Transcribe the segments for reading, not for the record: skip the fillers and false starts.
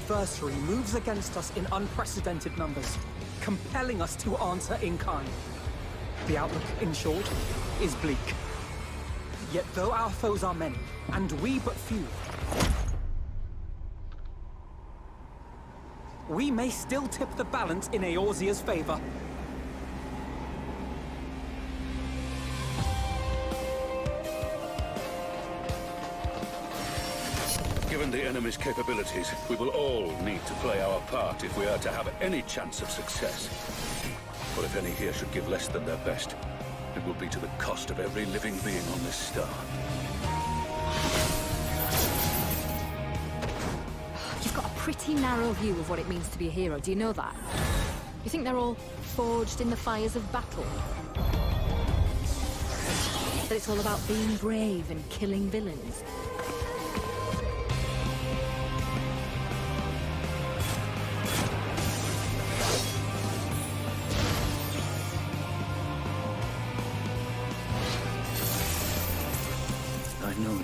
adversary moves against us in unprecedented numbers, compelling us to answer in kind. The outlook, in short, is bleak. Yet though our foes are many, and we but few, we may still tip the balance in Eorzea's favor. Given the enemy's capabilities, we will all need to play our part if we are to have any chance of success. But if any here should give less than their best, it will be to the cost of every living being on this star. You've got a pretty narrow view of what it means to be a hero, do you know that? You think they're all forged in the fires of battle? That it's all about being brave and killing villains? I know you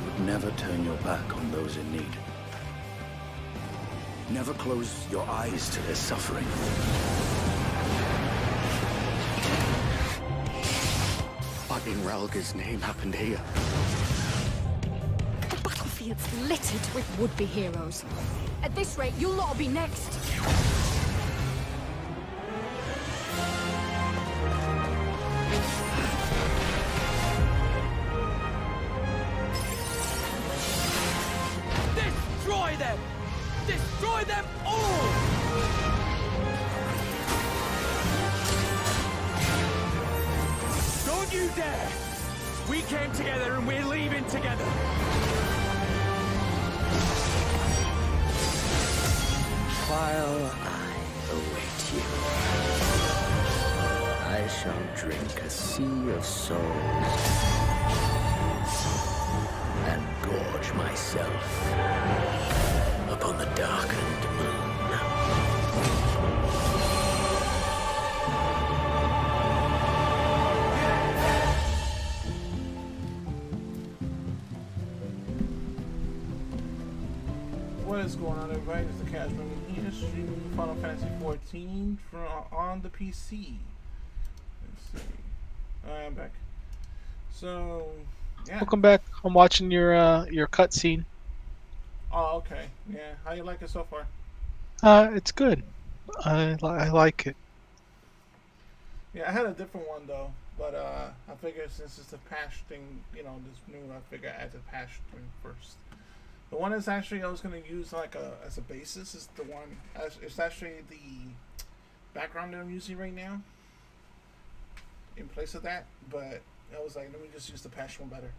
would never turn your back on those in need. Never close your eyes to their suffering. What in Ralga's name happened here? The battlefield's littered with would-be heroes. At this rate, you'll lot be next. Destroy them! Destroy them all! Don't you dare! We came together and we're leaving together! While I await you, I shall drink a sea of souls and gorge myself upon the darkened moon. What is going on, everybody? It's the Cash Bringing here, streaming Final Fantasy XIV on the PC. Let's see. I'm back. So, yeah. Welcome back. I'm watching your cutscene. Oh, okay. Yeah. How you like it so far? It's good. I like it. Yeah, I had a different one though, but I figured since it's the patch thing, you know, this new, I figured I'd add the patch thing first. The one is actually I was gonna use like as a basis is the one. It's actually the background that I'm using right now in place of that, but I was like, let me just use the patch one better.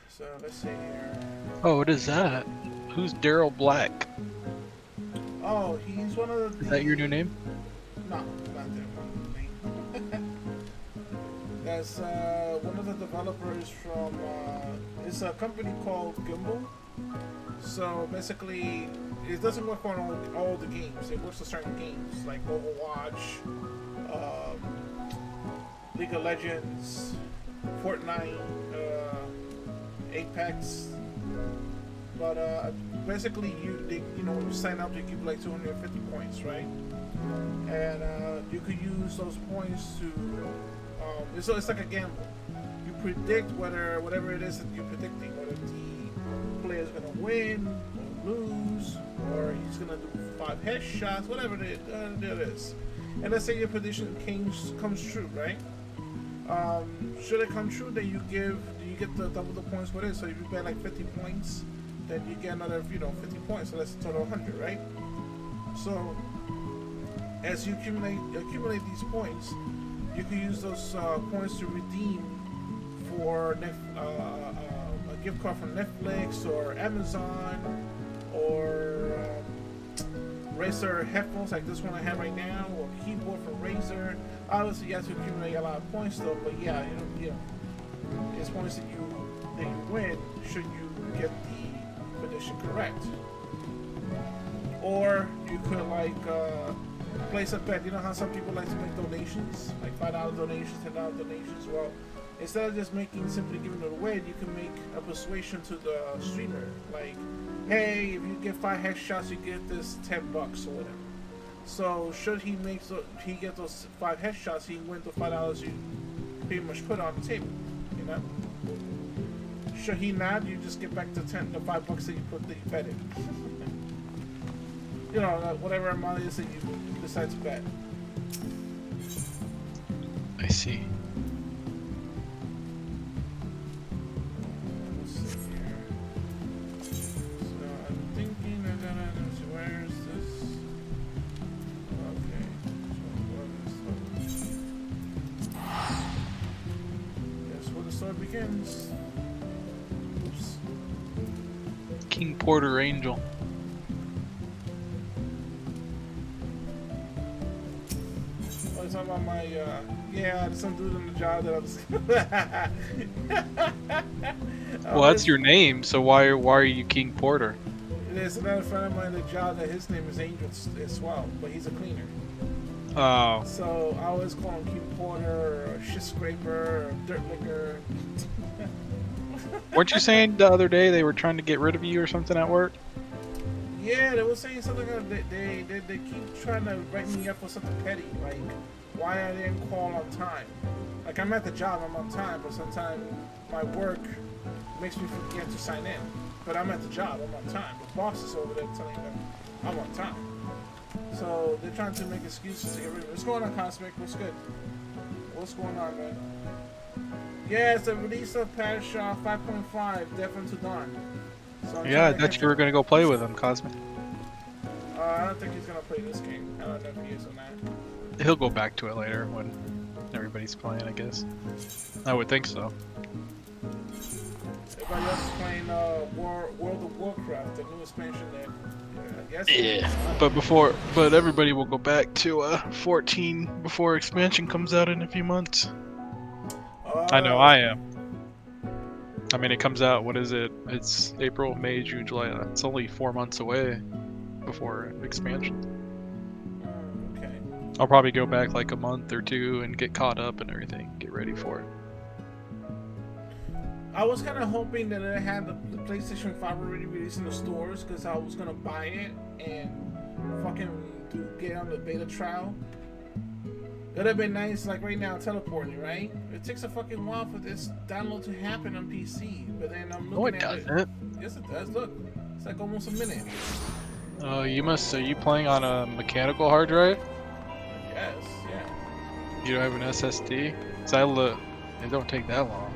So let's see here. Oh, what is that? Who's Daryl Black? Oh, he's one of the. Is that your new name? No, not that one. That's one of the developers from. It's a company called Gimbal. So basically, it doesn't work on all the games. It works on certain games like Overwatch, League of Legends, Fortnite, Apex. But basically, you know, when you sign up, you give like 250 points, right? And you could use those points to. So it's like a gamble. You predict whatever it is that you're predicting, whether the player is gonna win or lose, or he's gonna do 5 headshots, whatever it is. And let's say your prediction comes true, right? Should it come true, then you get the double the points with it. So if you bet like 50 points, then you get another 50 points. So that's a total of 100, right? So as you accumulate these points, you can use those points to redeem for a gift card from Netflix or Amazon or Razer headphones like this one I have right now, or keyboard from Razer. Obviously, you have to accumulate a lot of points though, but yeah, you know, it's points that you win should you get the prediction correct. Or you could like place a bet. You know how some people like to make donations, like $5 donations, $10 donations. Well, instead of just simply giving it away, you can make a persuasion to the streamer, like, hey, if you get 5 headshots, you get this $10 or whatever. So should he get those 5 headshots, he win the $5 you pretty much put on the table, you know. Should he not, you just get back the $5 that you bet in. You know, whatever amount it is that you decide to bet. I see. Let's see here. So I'm thinking where is this? Okay. Guess where the story begins. Oops. King Porter Angel. Oh, you're talking about my yeah, some dude in the job that I was. Well, that's your name, so why are you King Porter? There's another friend of mine in the job that his name is Angel as well, but he's a cleaner. Oh. So I always call him King Porter, or shit scraper, or dirt licker. Weren't you saying the other day they were trying to get rid of you or something at work? Yeah, they were saying something like they keep trying to write me up for something petty, like why I didn't call on time. Like I'm at the job, I'm on time, but sometimes my work makes me forget to sign in. But I'm at the job, I'm on time. The boss is over there telling them I'm on time. So they're trying to make excuses to get rid of me. What's going on, Cosmic? What's good? What's going on, man? Yeah, it's the release of Patch 5.5, Death Unto Dawn. So Yeah, I thought you were gonna go play with him, Cosmic. I don't think he's gonna play this game. I don't know if he is or not. He'll go back to it later when everybody's playing, I guess. I would think so. Everybody else is playing World of Warcraft, the new expansion there. Yeah, but everybody will go back to 14 before expansion comes out in a few months. I know I am. I mean, it comes out, what is it? It's April, May, June, July. It's only 4 months away before expansion. Okay. I'll probably go back like a month or two and get caught up and everything, get ready for it. I was kind of hoping that it had the PlayStation 5 already released in the stores, because I was gonna buy it and fucking get on the beta trial. It'd have been nice, like right now, teleporting, right? It takes a fucking while for this download to happen on PC, but then I'm looking at it. No, it doesn't. Yes, it does. Look, it's like almost a minute. Oh, are you playing on a mechanical hard drive? Yes, yeah. You don't have an SSD? It don't take that long.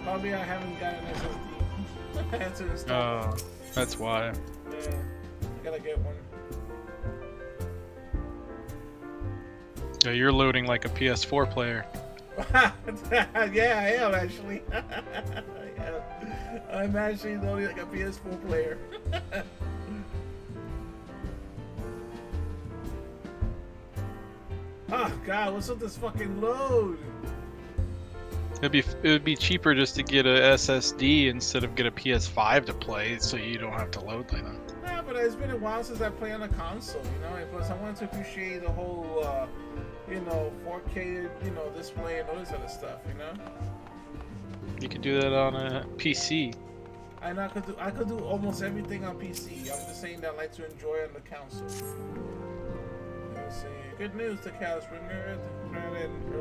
Probably I haven't got an SSD. I had to install. Oh, that's why. Yeah, I gotta get one. Yeah, you're loading like a PS4 player. Yeah, I am actually. Yeah. I'm actually loading like a PS4 player. Oh God, what's with this fucking load? It would be cheaper just to get a SSD instead of get a PS5 to play, so you don't have to load like that. Nah, but it's been a while since I played on a console, you know. And plus, I wanted to appreciate the whole, 4K, display and all this other stuff, you know. You could do that on a PC. And I could do almost everything on PC. I'm just saying that I like to enjoy on the console. Let's see. Good news to Calibringer. Brad and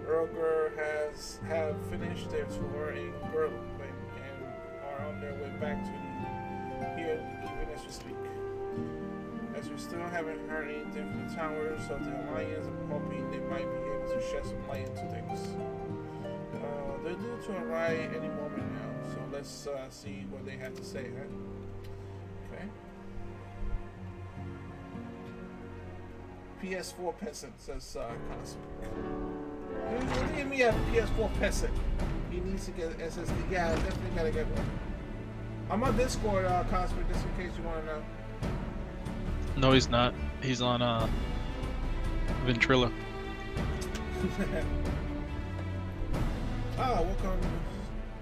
Erger have finished their tour in Berlin and are on their way back to here even as we speak. As we still haven't heard anything from the towers of the Alliance, I'm hoping they might be able to shed some light into things. They're due to arrive any moment now, so let's see what they have to say, huh? Okay. PS4 peasant, says Cosmic. Give me a PS4 peasant. He needs to get an SSD. Yeah, I definitely gotta get one. I'm on Discord, Cosmic, just in case you want to know. No, he's not. He's on Ventrilo.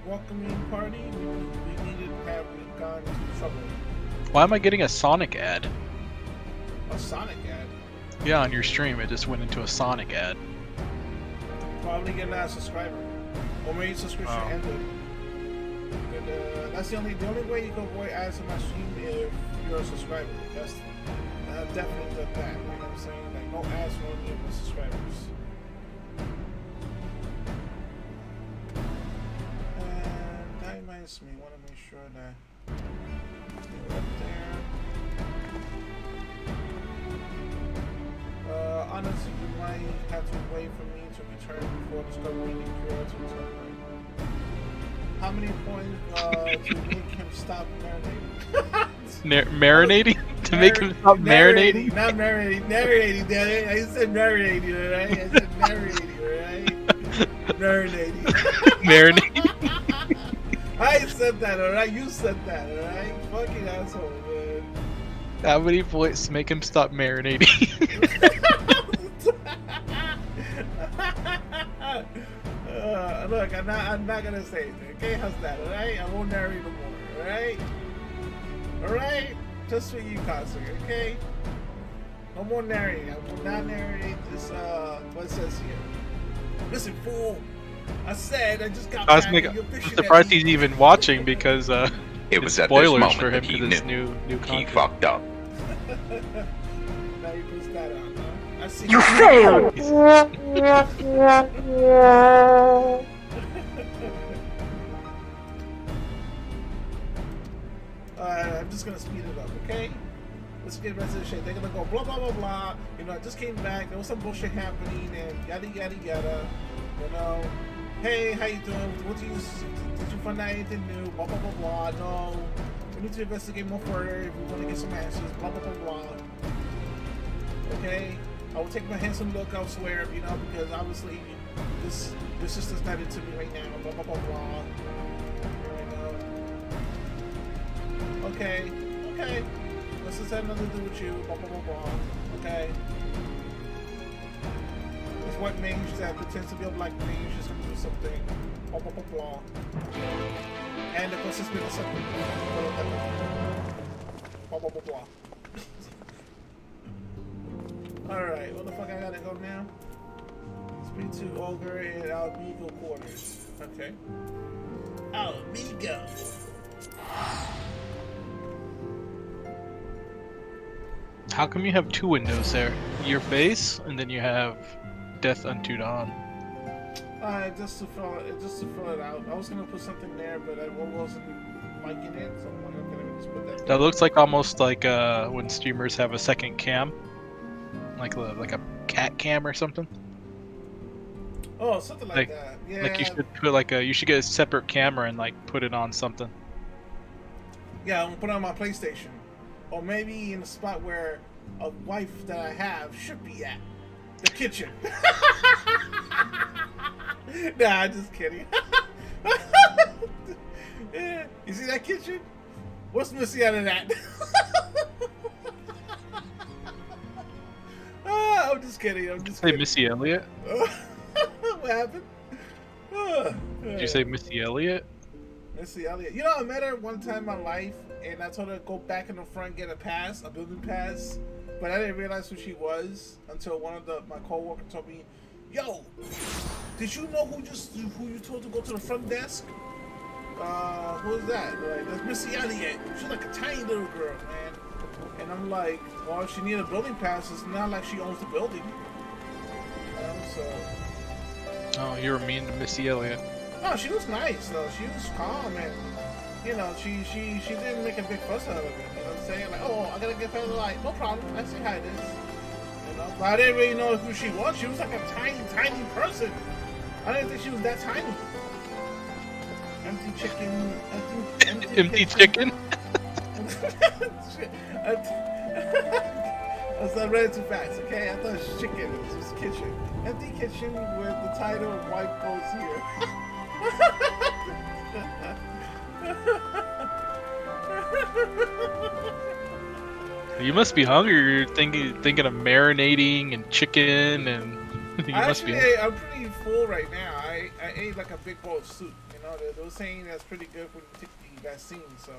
Welcoming party. We needed to have gone into trouble. Why am I getting a Sonic ad? A Sonic ad? Yeah, on your stream, it just went into a Sonic ad. Probably getting a subscriber. Or maybe subscription ended. And, that's the only way you can avoid ads on my stream if you're a subscriber. I've definitely done that. You know what I'm saying? Like no ads for any of my subscribers. And that reminds me, I want to make sure that you're up there. Honestly, you might have to wait for me to return before discovering the cure to something. How many points to make him stop marinating? Marinating? To make him stop marinating? Not marinating. Narrating, damn it. I said marinating, alright? I said narrating, alright? Marinating. Marinating? I said that, alright? You said that, alright? Fucking asshole, man. How many points to make him stop marinating? Look, I'm not gonna say it. Okay, how's that? All right, I won't narrate no more. All right, all right. Just for you, Cosmic. Okay. No more narrating. I will not narrate this. What it says here. Listen, fool. I said I just got Cosmic. back. I'm surprised he's even watching because it was at spoilers this moment for him that he to this knew new content. he fucked up. Now you push that on, huh? I see. You failed! I'm just gonna speed it up, okay? Let's get rest of the shit. They're gonna go blah blah blah blah. You know, I just came back. There was some bullshit happening, and yada yada yada. You know, hey, how you doing? Did you find out anything new? Blah blah blah blah. No, we need to investigate more further if we want to get some answers. Blah blah blah blah. Okay, I will take my handsome look elsewhere, you know, because obviously this sister's not into me right now. Blah blah blah blah. Okay. This has had nothing to do with you. Blah blah blah blah. Okay. This white mage that pretends to be a black mage is gonna do something. Blah blah blah blah. And the closest bit of something. Blah blah blah blah. Alright, where the fuck I gotta go now? Speak to Ogre in Almigo quarters. Okay. Almigo! How come you have two windows there? Your face, and then you have Death Unto Dawn. Just to fill it out. I was gonna put something there, but I wasn't liking it, so I'm like, okay, let me just put that there. That looks like almost like when streamers have a second cam, like a cat cam or something. Oh, something like that. Yeah. Like you should put you should get a separate camera and like put it on something. Yeah, I'm gonna put it on my PlayStation. Or maybe in the spot where a wife that I have should be at. The kitchen. Nah, I'm just kidding. Yeah. You see that kitchen? What's missing out of that? I'm just kidding. Say Missy Elliott? What happened? Did you say Missy Elliott? Missy Elliott. You know, I met her one time in my life, and I told her to go back in the front and get a building pass. But I didn't realize who she was until one of my coworkers told me, "Yo, did you know who you told to go to the front desk? Who was that? Like, that's Missy Elliott. She's like a tiny little girl, man." And I'm like, well, she needed a building pass. It's not like she owns the building. So. Oh, you were mean to Missy Elliott. No, she was nice though. She was calm and, you know, she didn't make a big fuss out of it. You know what I'm saying? Like, oh, I gotta get past the light. No problem. I see how it is. You know, but I didn't really know who she was. She was like a tiny person. I didn't think she was that tiny. Empty chicken. Empty chicken? I read it too fast, okay? I thought it was chicken. It was just kitchen. Empty kitchen with the title White Goes Here. You must be hungry. You're thinking of marinating and chicken and. I'm pretty full right now. I ate like a big bowl of soup. You know, they were saying that's pretty good when you take the vaccine. So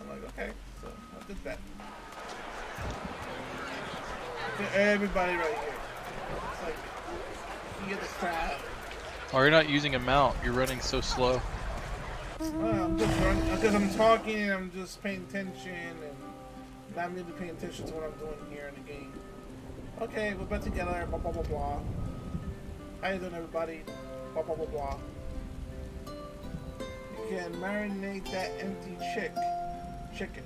I'm like, okay, so I did that. Everybody right here. It's like, hear the crowd. Or you're not using a mount. You're running so slow. I'm just running because I'm talking and I'm just paying attention and not really paying attention to what I'm doing here in the game. Okay, we're back together. Blah blah blah blah. How you doing, everybody? Blah blah blah blah. You can marinate that empty chicken.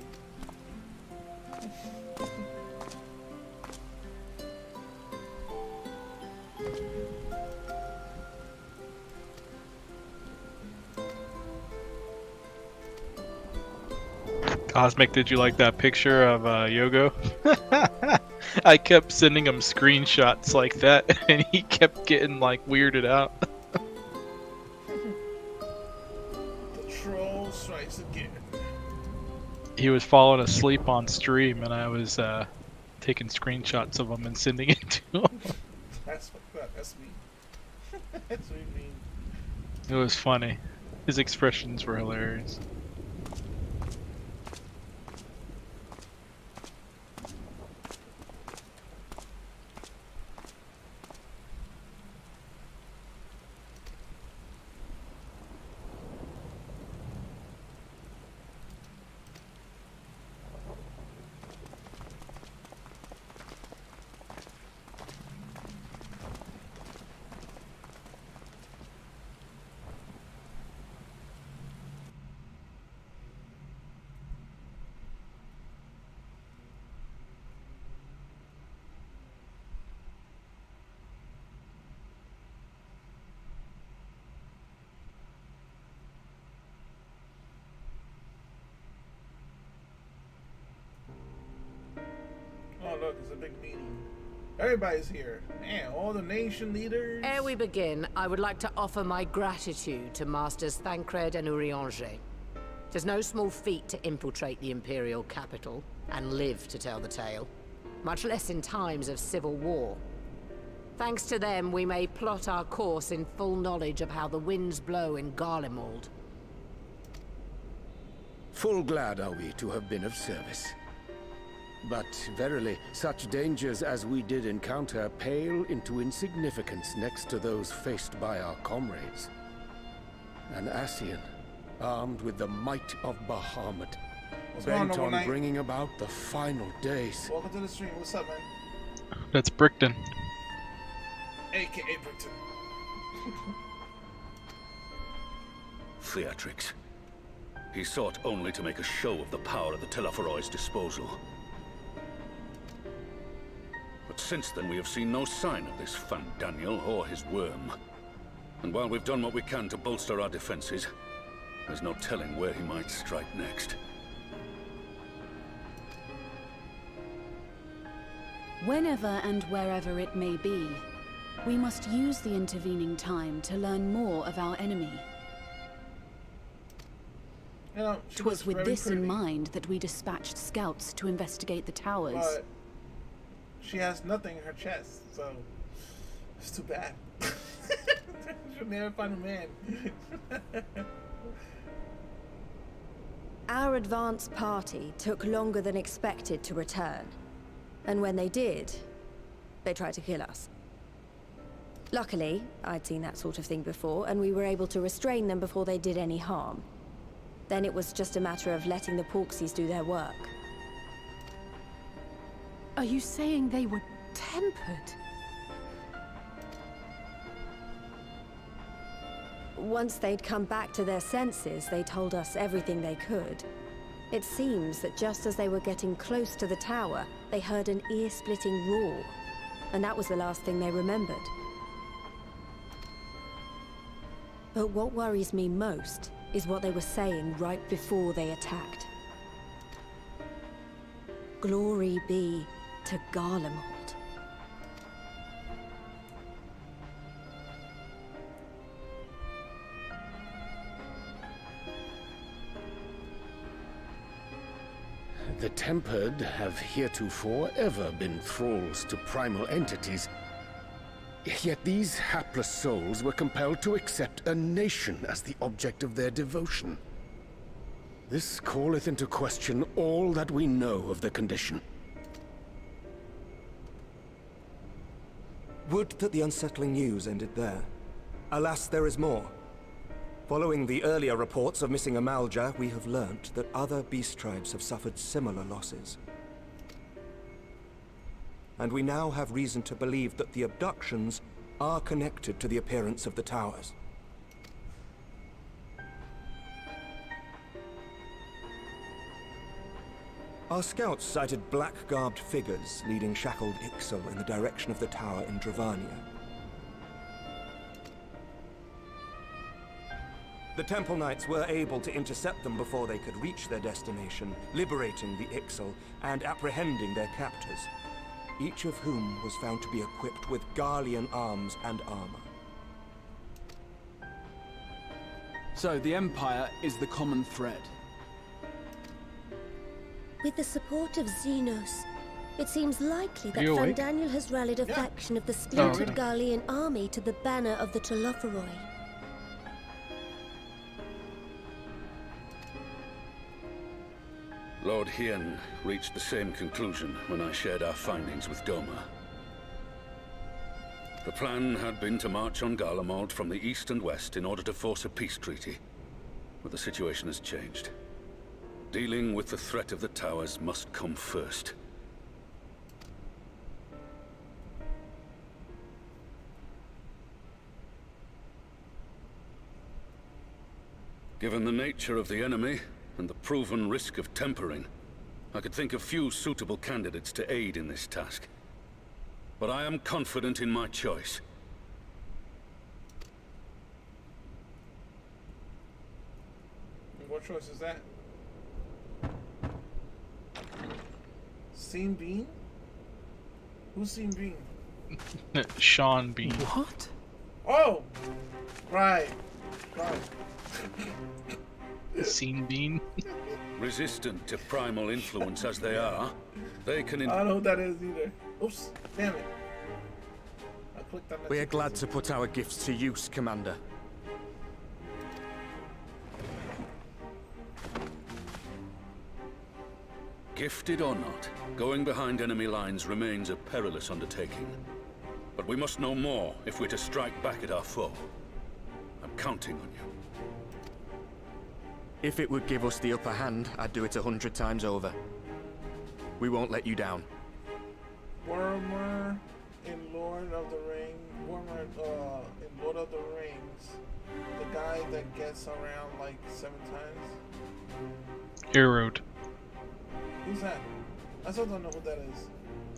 Cosmic, did you like that picture of Yogo? I kept sending him screenshots like that, and he kept getting like weirded out. The troll strikes again. He was falling asleep on stream, and I was taking screenshots of him and sending it to him. That's me. That's what you mean. It was funny. His expressions were hilarious. Oh look, it's a big meeting. Everybody's here. Man, all the nation leaders. Ere we begin, I would like to offer my gratitude to Masters Thancred and Urianger. Tis no small feat to infiltrate the Imperial capital and live to tell the tale, much less in times of civil war. Thanks to them, we may plot our course in full knowledge of how the winds blow in Garlemald. Full glad are we to have been of service. But verily, such dangers as we did encounter pale into insignificance next to those faced by our comrades. An Ascian, armed with the might of Bahamut, bent on bringing about the final days. Welcome to the stream. What's up, man? That's Brickton. AKA Brickton. Theatrix. He sought only to make a show of the power at the Teleforoid's disposal. But since then we have seen no sign of this Fandaniel or his worm. And while we've done what we can to bolster our defenses, there's no telling where he might strike next. Whenever and wherever it may be, we must use the intervening time to learn more of our enemy. You know, 'Twas with this in mind that we dispatched scouts to investigate the towers. But she has nothing in her chest, so it's too bad. She'll never find a man. Our advance party took longer than expected to return. And when they did, they tried to kill us. Luckily, I'd seen that sort of thing before, and we were able to restrain them before they did any harm. Then it was just a matter of letting the Porksies do their work. Are you saying they were tempered? Once they'd come back to their senses, they told us everything they could. It seems that just as they were getting close to the tower, they heard an ear-splitting roar. And that was the last thing they remembered. But what worries me most is what they were saying right before they attacked. Glory be to Garlemald. The Tempered have heretofore ever been thralls to primal entities. Yet these hapless souls were compelled to accept a nation as the object of their devotion. This calleth into question all that we know of the condition. Would that the unsettling news ended there. Alas, there is more. Following the earlier reports of missing Amalja, we have learnt that other beast tribes have suffered similar losses. And we now have reason to believe that the abductions are connected to the appearance of the towers. Our scouts sighted black-garbed figures leading shackled Ixal in the direction of the tower in Dravania. The Temple Knights were able to intercept them before they could reach their destination, liberating the Ixal and apprehending their captors, each of whom was found to be equipped with Garlean arms and armor. So the Empire is the common thread. With the support of Xenos, it seems likely that You awake? Daniel has rallied a faction of the splintered Garlean army to the banner of the Telophoroi. Lord Hien reached the same conclusion when I shared our findings with Doma. The plan had been to march on Garlemald from the east and west in order to force a peace treaty. But the situation has changed. Dealing with the threat of the towers must come first. Given the nature of the enemy, and the proven risk of tempering, I could think of few suitable candidates to aid in this task. But I am confident in my choice. What choice is that? Sean Bean? Who's Sean Bean? Sean Bean. What? Oh! Right. Right. Scene Bean. Resistant to primal influence as they are, they can... I don't know what that is either. Oops. Damn it. I clicked on that. We're glad to put our gifts to use, Commander. Gifted or not, going behind enemy lines remains a perilous undertaking. But we must know more if we're to strike back at our foe. I'm counting on you. If it would give us the upper hand, I'd do it 100 times over. We won't let you down. Boromir in Lord of the Rings. Boromir in Lord of the Rings. The guy that gets around like 7 times. Erode. Who's that? I still don't know who that is.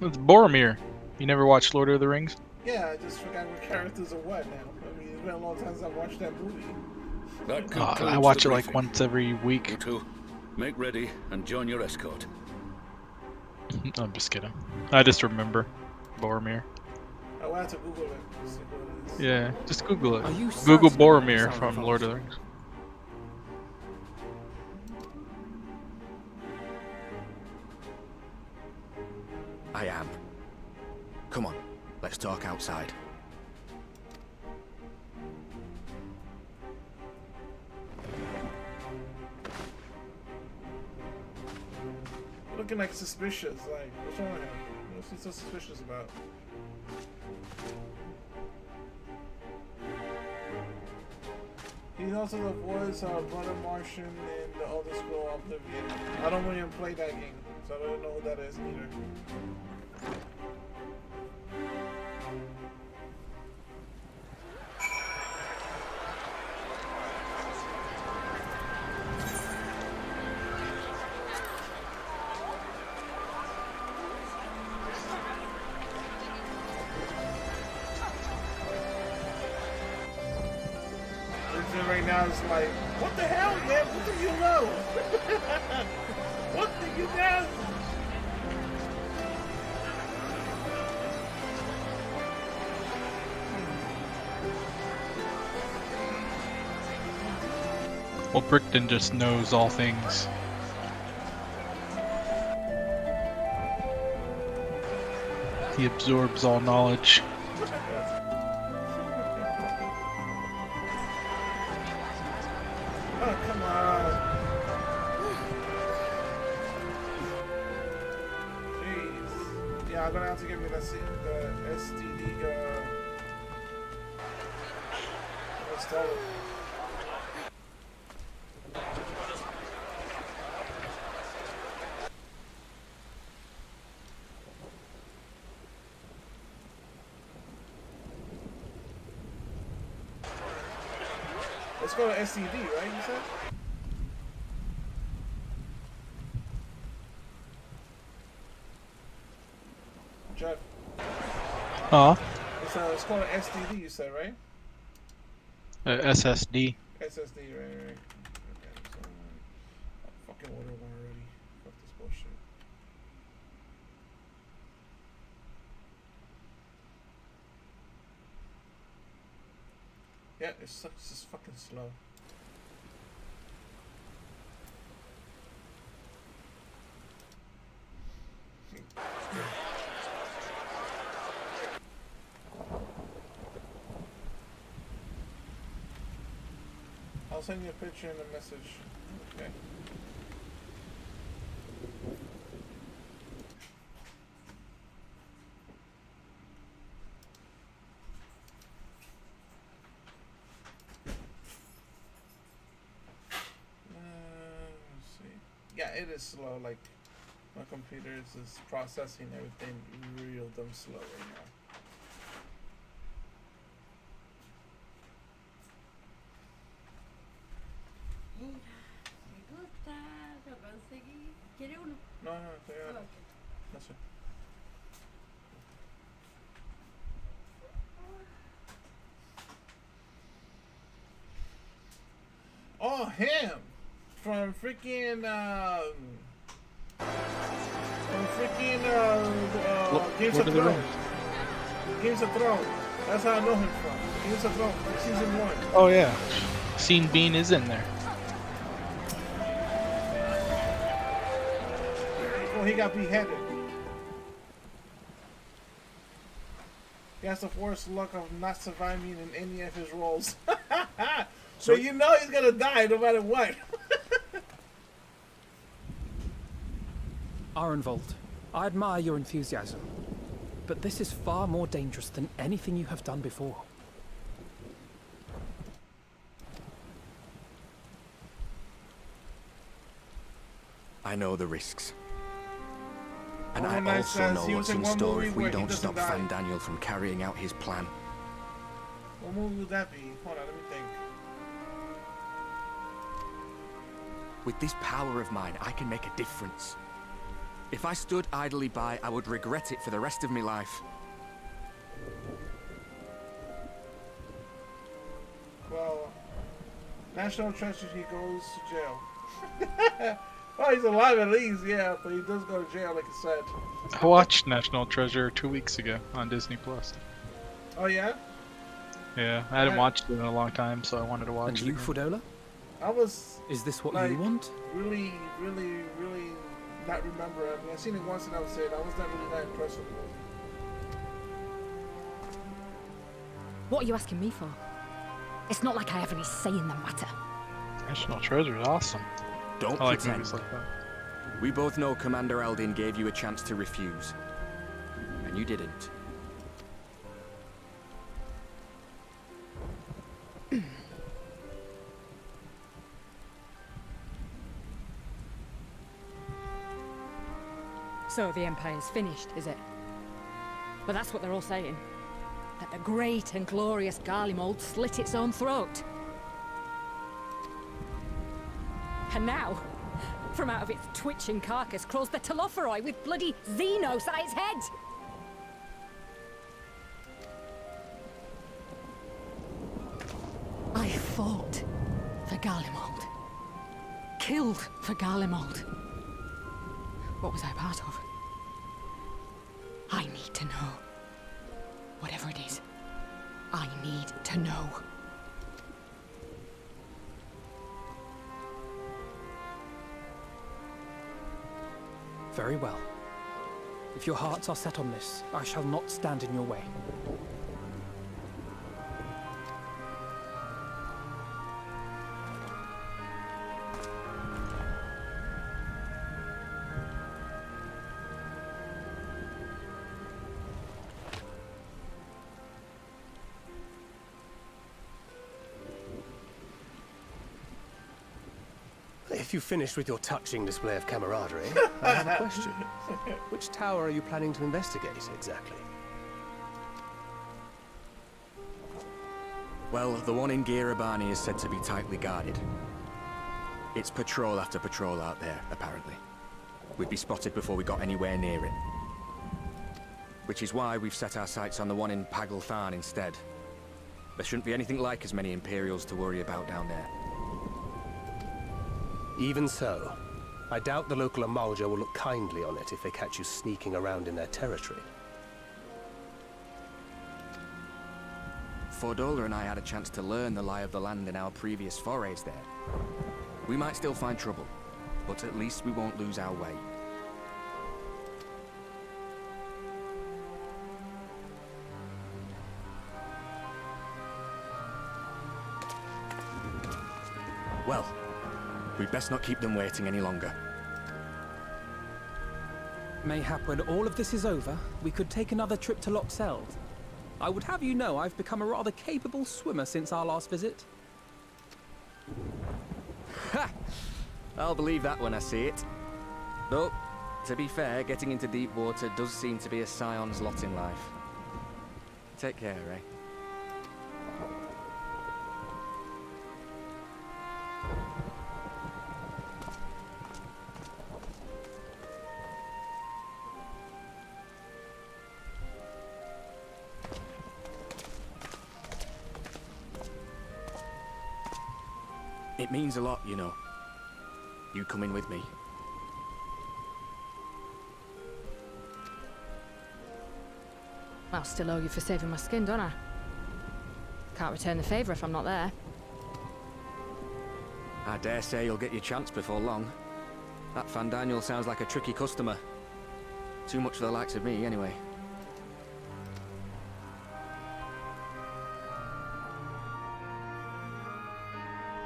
It's Boromir. You never watched Lord of the Rings? Yeah, I just forgot what characters are what now. I mean, it's been a long time since I watched that movie. I watch it like once every week. You two, make ready and join your escort. I'm just kidding. I just remember Boromir. I will have to Google it. See what it is. Yeah, just Google it. Are you Google satisfied Boromir with from Sauron's Lord of the Rings. I am. Come on, let's talk outside. Looking like suspicious. Like, what's wrong with him? What's he so suspicious about? He's also the voice of Brother Martian in the Elder Scrolls Oblivion. I don't even play that game, so I don't know who that is either. Right now it's like, what the hell, man? What do you know? What do you know? Well, Brickton just knows all things. He absorbs all knowledge. Oh, come on. Jeez. Yeah, I'm gonna have to give me the STD, stole it. Let's go to SCD, right? You said? Jeff. Let's go to SDD, you said, right? SSD. SSD, right. Okay, so I fucking ordered one already. Fuck this bullshit. Yeah, it sucks. It's just fucking slow. I'll send you a picture and a message. Okay. Let's see. Yeah, it is slow. Like, my computer is just processing everything real dumb slow right now. No, that's it. Oh, him! From freaking, Games of Thrones. Games of Thrones. That's how I know him from. Games of Thrones, season 1. Oh yeah, Scene Bean is in there. Before he got beheaded. He has the worst luck of not surviving in any of his roles. So you know he's gonna die no matter what. Arenvold, I admire your enthusiasm, but this is far more dangerous than anything you have done before. I know the risks. And Well, I that also says know he what's was in in one store movie if where we he don't doesn't stop die. Fan Daniel from carrying out his plan. What movie would that be? Hold on, let me think. With this power of mine, I can make a difference. If I stood idly by, I would regret it for the rest of my life. Well, National Treasure, he goes to jail. Well, he's alive at least, yeah, but he does go to jail, like I said. I watched National Treasure 2 weeks ago on Disney Plus. Oh, yeah? Yeah, I hadn't watched it in a long time, so I wanted to watch And it. you, again. Fudola? I was... Is this what like, you want? Really not remember. I mean, I seen it once and I was it. I was not really that impressed with it. What are you asking me for? It's not like I have any say in the matter. National Treasure is awesome. Don't I like pretend. movies like that. We both know Commander Eldin gave you a chance to refuse. And you didn't. So the Empire's finished, is it? But that's what they're all saying. That the great and glorious Garlemald slit its own throat. And now, from out of its twitching carcass crawls the Telophoroi with bloody Xenos at its head! I fought for Garlemald. Killed for Garlemald. What was I part of? I need to know. Whatever it is, I need to know. Very well. If your hearts are set on this, I shall not stand in your way. If you've finished with your touching display of camaraderie, I have a question. Which tower are you planning to investigate, exactly? Well, the one in Girabani is said to be tightly guarded. It's patrol after patrol out there, apparently. We'd be spotted before we got anywhere near it. Which is why we've set our sights on the one in Paglthan instead. There shouldn't be anything like as many Imperials to worry about down there. Even so, I doubt the local Amalja will look kindly on it if they catch you sneaking around in their territory. Fordola and I had a chance to learn the lie of the land in our previous forays there. We might still find trouble, but at least we won't lose our way. Well, we'd best not keep them waiting any longer. Mayhap when all of this is over, we could take another trip to Loxeld. I would have you know I've become a rather capable swimmer since our last visit. Ha! I'll believe that when I see it. Though, to be fair, getting into deep water does seem to be a scion's lot in life. Take care, eh? It means a lot, you know. You coming with me. I'll still owe you for saving my skin, don't I? Can't return the favour if I'm not there. I dare say you'll get your chance before long. That Fandaniel sounds like a tricky customer. Too much for the likes of me, anyway.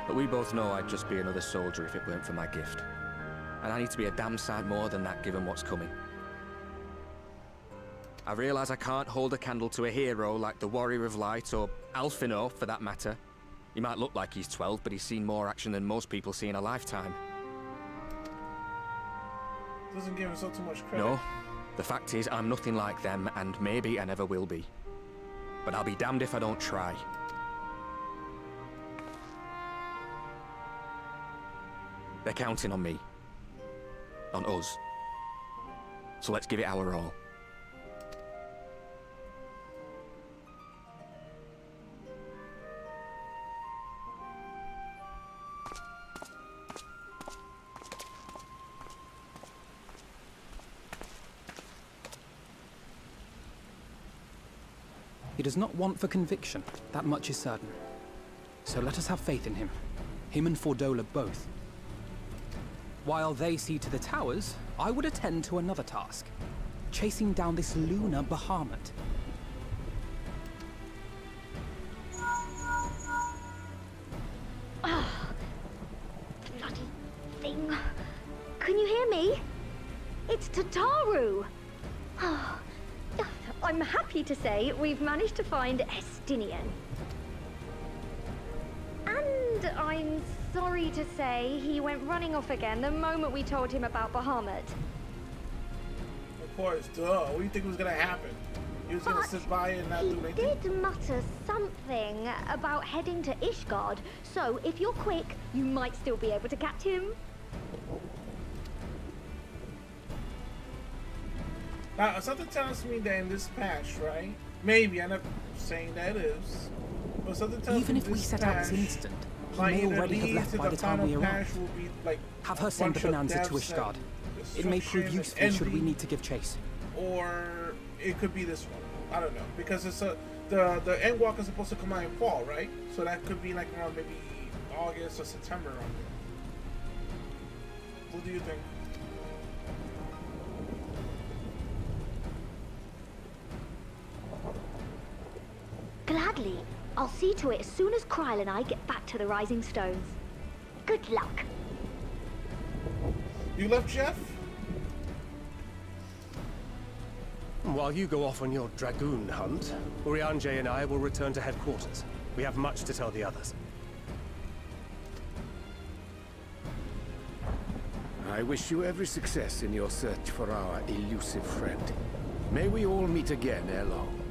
But we both know I'd just be another soldier if it weren't for my gift. And I need to be a damn sight more than that given what's coming. I realise I can't hold a candle to a hero like the Warrior of Light, or Alphino, for that matter. He might look like he's 12, but he's seen more action than most people see in a lifetime. Doesn't give himself too much credit. No. The fact is, I'm nothing like them, and maybe I never will be. But I'll be damned if I don't try. They're counting on me. On us. So let's give it our all. He does not want for conviction, that much is certain. So let us have faith in him. Him and Fordola both. While they see to the towers, I would attend to another task. Chasing down this lunar Bahamut. Ah, bloody thing. Can you hear me? It's Tataru. Ah, I'm happy to say we've managed to find Estinian. And I'm sorry to say he went running off again the moment we told him about Bahamut. Of course, duh. What do you think was gonna happen? He was gonna sit by and not do anything? He did mutter something about heading to Ishgard, so if you're quick, you might still be able to catch him. Now, something tells me that in this patch, right? Maybe, I'm not saying that it is. But something tells Even me if we set out this instant, he might may either already have lead left to by the time we final arrive. patch will be like Have her send the bunch of Bonanza to deaths Ishgard. and It may prove destruction useful and should we envy. need to give chase. Or it could be this one. I don't know. Because it's the Endwalker is supposed to come out in fall, right? So that could be like around maybe August or September around there. What do you think? Gladly. I'll see to it as soon as Kryl and I get back to the Rising Stones. Good luck. You left Jeff? While you go off on your dragoon hunt, Urianger and I will return to headquarters. We have much to tell the others. I wish you every success in your search for our elusive friend. May we all meet again ere long.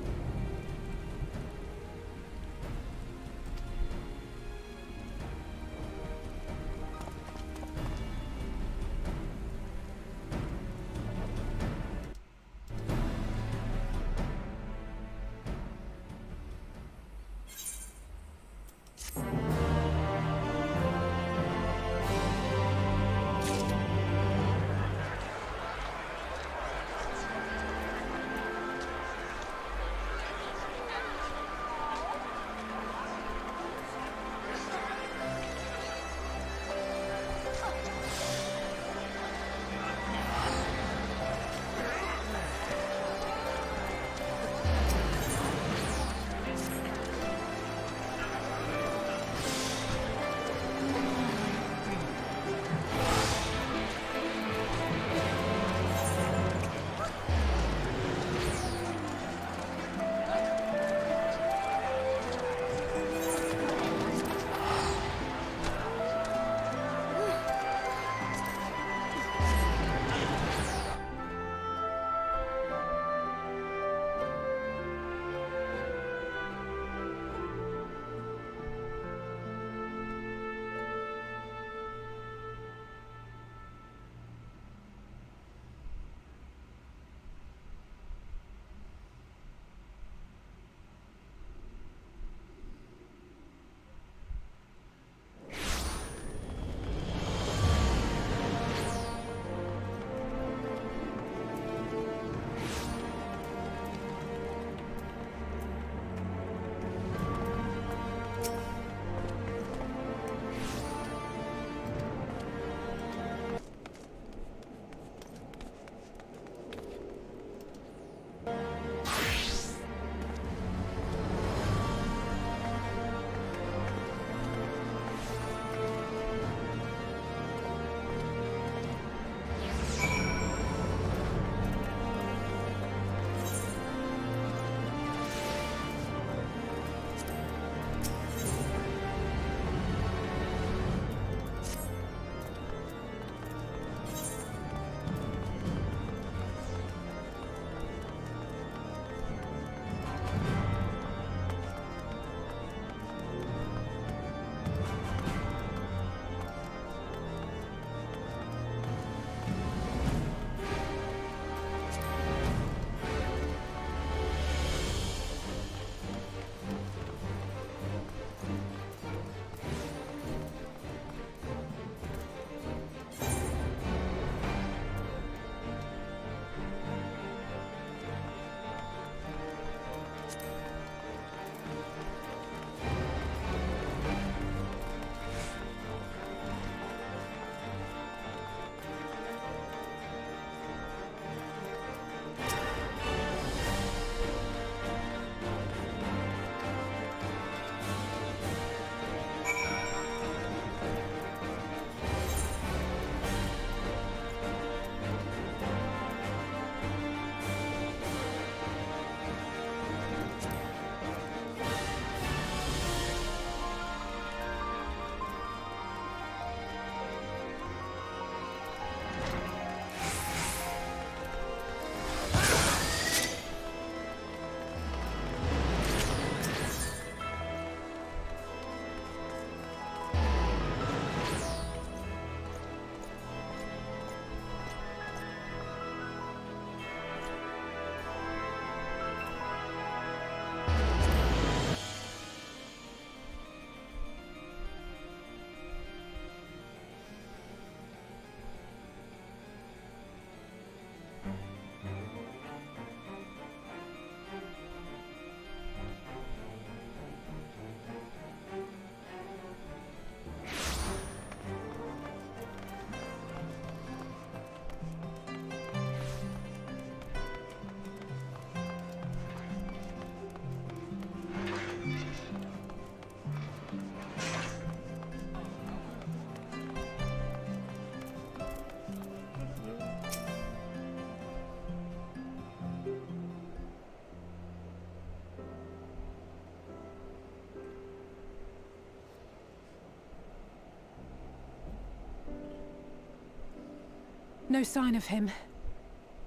No sign of him.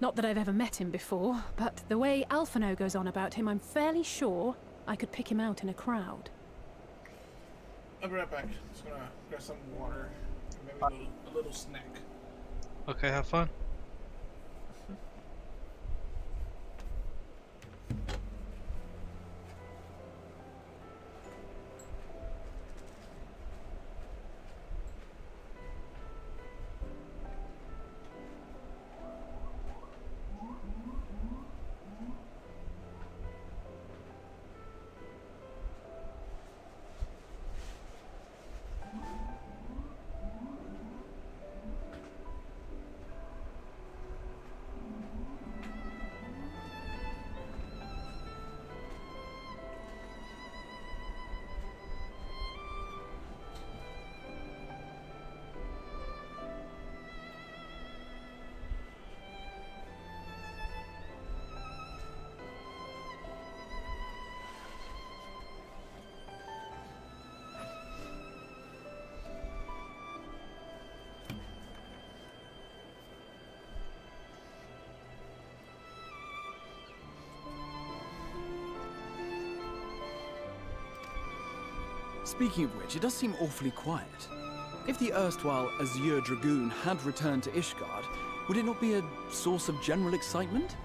Not that I've ever met him before, but the way Alphino goes on about him, I'm fairly sure I could pick him out in a crowd. I'll be right back. Just gonna grab some water and maybe a little snack. Okay, have fun. Speaking of which, it does seem awfully quiet. If the erstwhile Azure Dragoon had returned to Ishgard, would it not be a source of general excitement?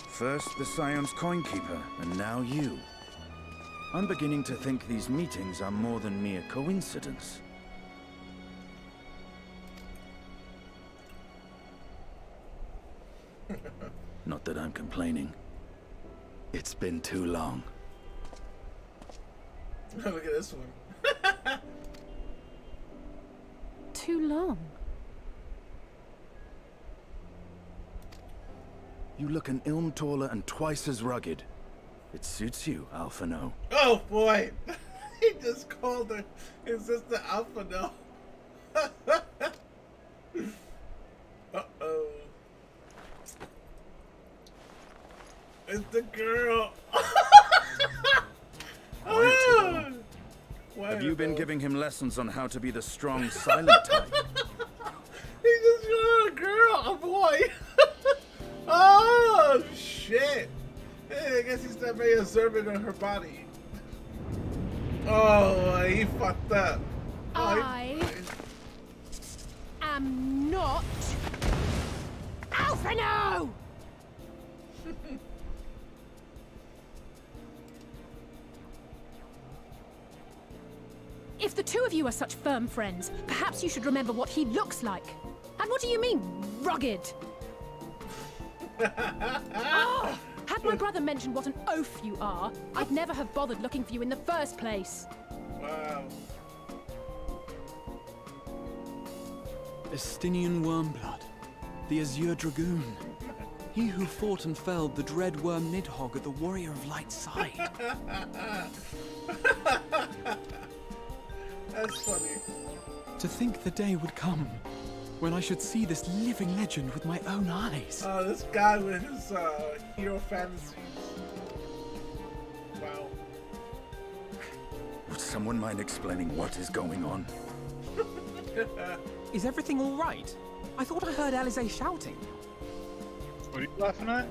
First the Scion's Coinkeeper, and now you. I'm beginning to think these meetings are more than mere coincidence. Not that I'm complaining. It's been too long. Look at this one. Too long. You look an ilm taller and twice as rugged. It suits you, Alphino. Oh boy! He just called her his sister Alphino. Uh-oh. It's the girl. Have you been giving him lessons on how to be the strong, silent type? He just called a girl a boy. Oh shit! Hey, I guess he's not very observant on her body. Oh, he fucked up. I am not Alphino! If the two of you are such firm friends, perhaps you should remember what he looks like. And what do you mean, rugged? Oh, had my brother mentioned what an oaf you are, I'd never have bothered looking for you in the first place. Wow. Estinian Wormblood, the Azure Dragoon. He who fought and felled the dread worm Nidhogg at the Warrior of Light side. That's funny. To think the day would come when I should see this living legend with my own eyes. Oh, this guy with his hero fantasies. Wow. Would someone mind explaining what is going on? Is everything all right? I thought I heard Alize shouting. What are you laughing at?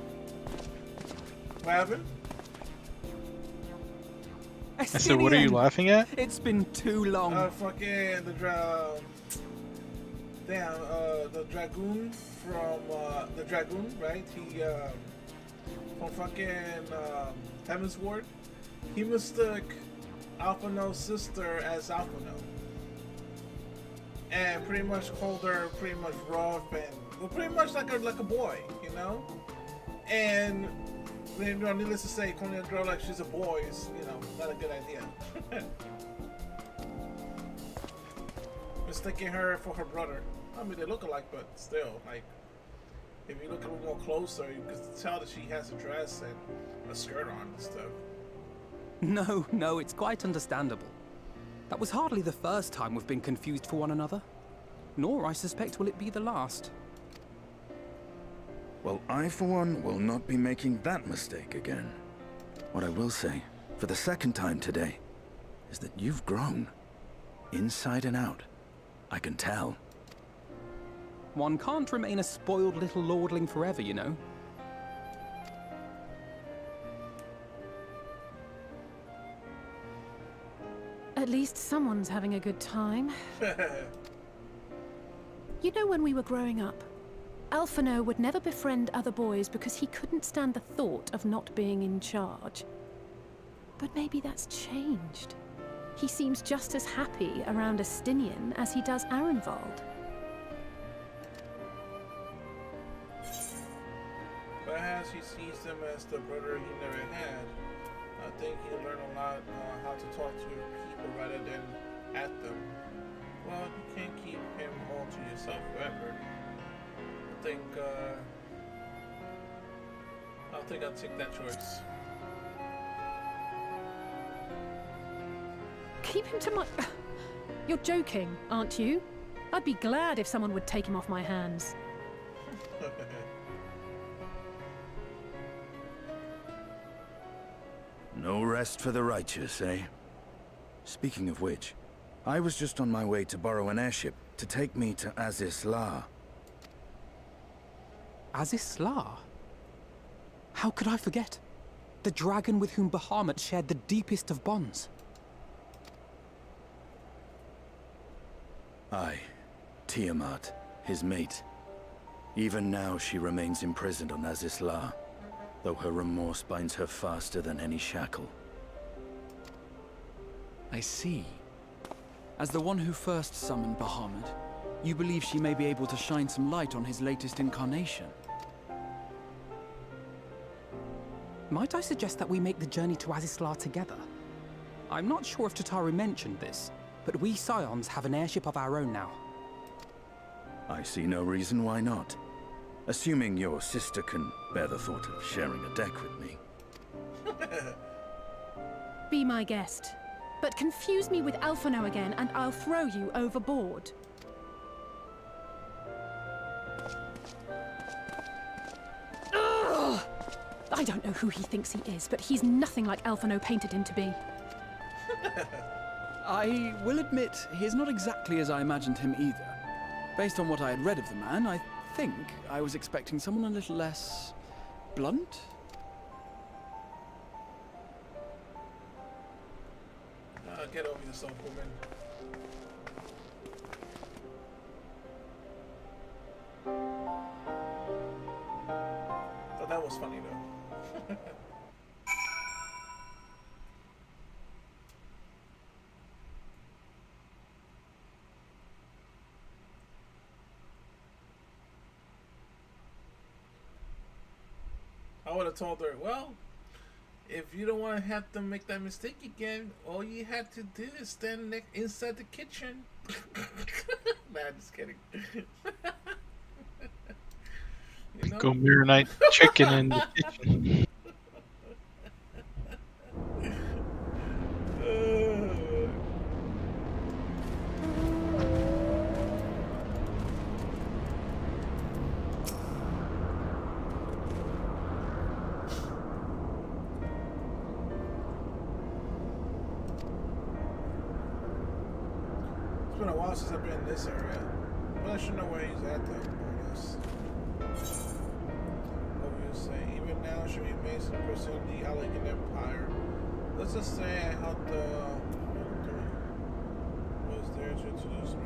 What happened? I said, what are you laughing at? It's been too long. Fucking the dragoon from the dragoon, right? He from fucking Heaven's Ward. He mistook Alphino's sister as Alphino, and pretty much called her pretty much rough and well, pretty much like a boy, you know. And needless to say, calling a girl like she's a boy is, you know, not a good idea. Mistaking her for her brother. I mean, they look alike, but still, like, if you look a little more closer, you can tell that she has a dress and a skirt on and stuff. No, it's quite understandable. That was hardly the first time we've been confused for one another. Nor, I suspect, will it be the last. Well, I, for one, will not be making that mistake again. What I will say, for the second time today, is that you've grown. Inside and out. I can tell. One can't remain a spoiled little lordling forever, you know. At least someone's having a good time. You know, when we were growing up, Alphino would never befriend other boys because he couldn't stand the thought of not being in charge. But maybe that's changed. He seems just as happy around Estinian as he does Arenvald. Perhaps he sees them as the brother he never had. I think he'll learn a lot how to talk to people rather than at them. Well, you can't keep him all to yourself forever. I think I'll take that choice. Keep him to my... You're joking, aren't you? I'd be glad if someone would take him off my hands. No rest for the righteous, eh? Speaking of which, I was just on my way to borrow an airship to take me to Aziz La. Aziz La? How could I forget? The dragon with whom Bahamut shared the deepest of bonds. Aye, Tiamat, his mate. Even now she remains imprisoned on Aziz La, though her remorse binds her faster than any shackle. I see. As the one who first summoned Bahamut, you believe she may be able to shine some light on his latest incarnation. Might I suggest that we make the journey to Azizlar together? I'm not sure if Tataru mentioned this, but we Scions have an airship of our own now. I see no reason why not. Assuming your sister can bear the thought of sharing a deck with me. Be my guest. But confuse me with Alphino again and I'll throw you overboard. Ugh! I don't know who he thinks he is, but he's nothing like Alphino painted him to be. I will admit, he is not exactly as I imagined him either. Based on what I had read of the man, I think I was expecting someone a little less... blunt? Get over yourself, woman. Thought that was funny though. I would have told her, well, if you don't want to have to make that mistake again, all you had to do is stand inside the kitchen. Nah, just kidding. You know? Go marinate chicken in the kitchen. It's been a while since I've been in this area. Well, I should know where he's at though, more or less. What were you saying? Even now, she remains a person in the Allegan Empire. Let's just say I helped was there to introduce me.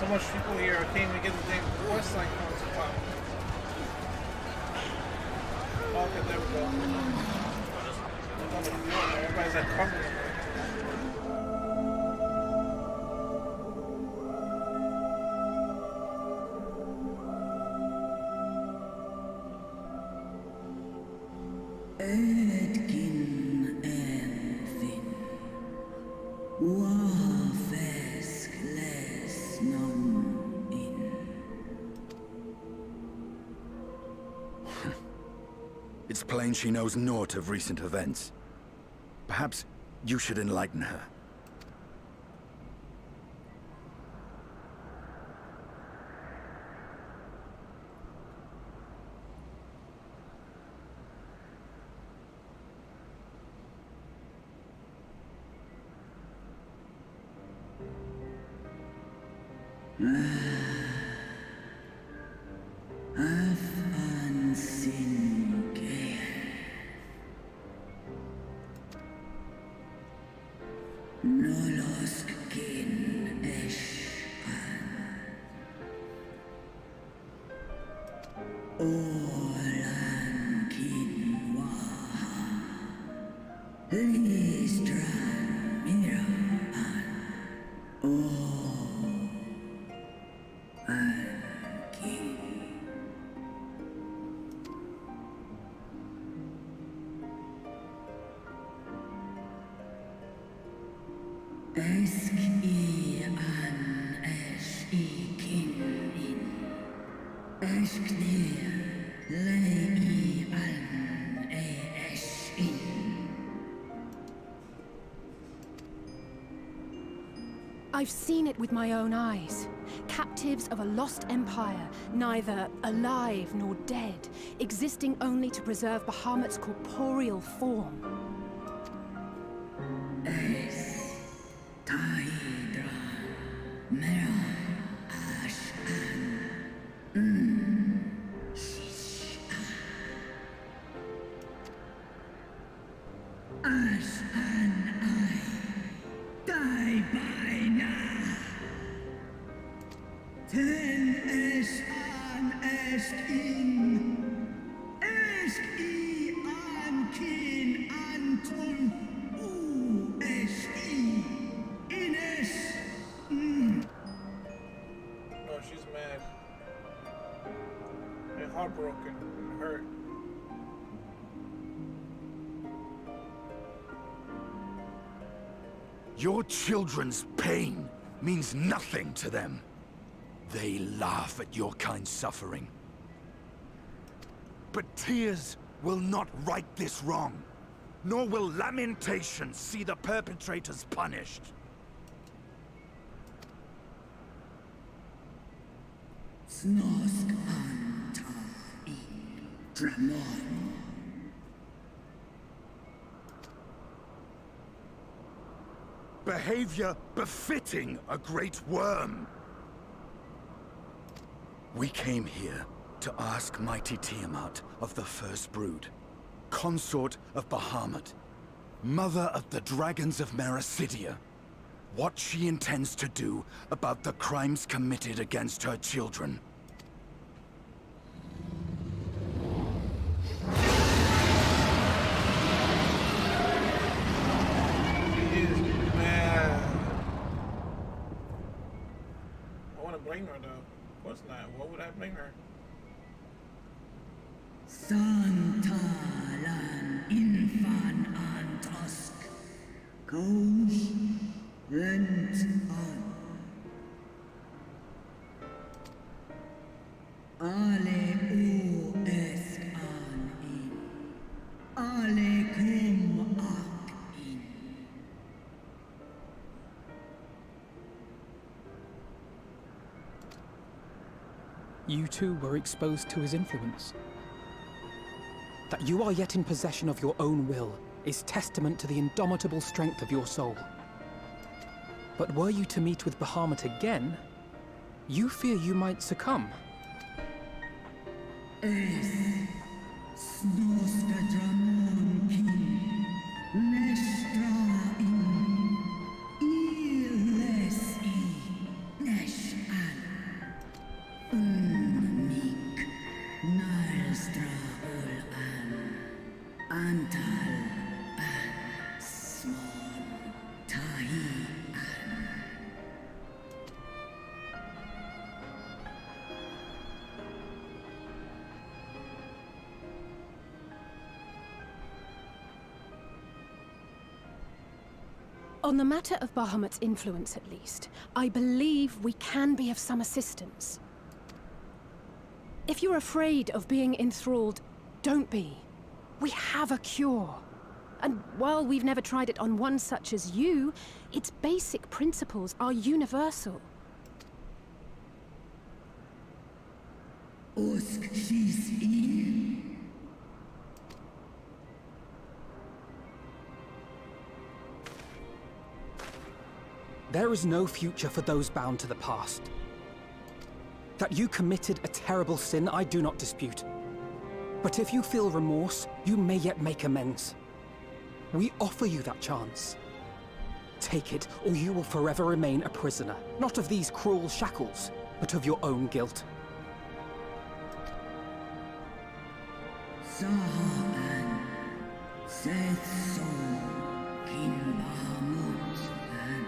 So much people here, I can't even get the damn quest icon to pop. Okay, there we go. Everybody's like covering. It's plain she knows naught of recent events. Perhaps you should enlighten her. I've seen it with my own eyes. Captives of a lost empire, neither alive nor dead, existing only to preserve Bahamut's corporeal form. Heartbroken and hurt. Your children's pain means nothing to them. They laugh at your kind suffering. But tears will not right this wrong, nor will lamentation see the perpetrators punished. Behavior befitting a great worm. We came here to ask mighty Tiamat of the First Brood, consort of Bahamut, mother of the dragons of Mericidia, what she intends to do about the crimes committed against her children. Blame her though. Of course not. What would I blame her? Santalan infan antosk goes rent on Ale o es an in Ale kum ak in. You too were exposed to his influence. That you are yet in possession of your own will is testament to the indomitable strength of your soul. But were you to meet with Bahamut again, you fear you might succumb. On the matter of Bahamut's influence, at least, I believe we can be of some assistance. If you're afraid of being enthralled, don't be. We have a cure. And while we've never tried it on one such as you, its basic principles are universal. Usk she's in. There is no future for those bound to the past. That you committed a terrible sin, I do not dispute. But if you feel remorse, you may yet make amends. We offer you that chance. Take it, or you will forever remain a prisoner, not of these cruel shackles, but of your own guilt. Sahan, Seth Sol, Kin Bahamut, and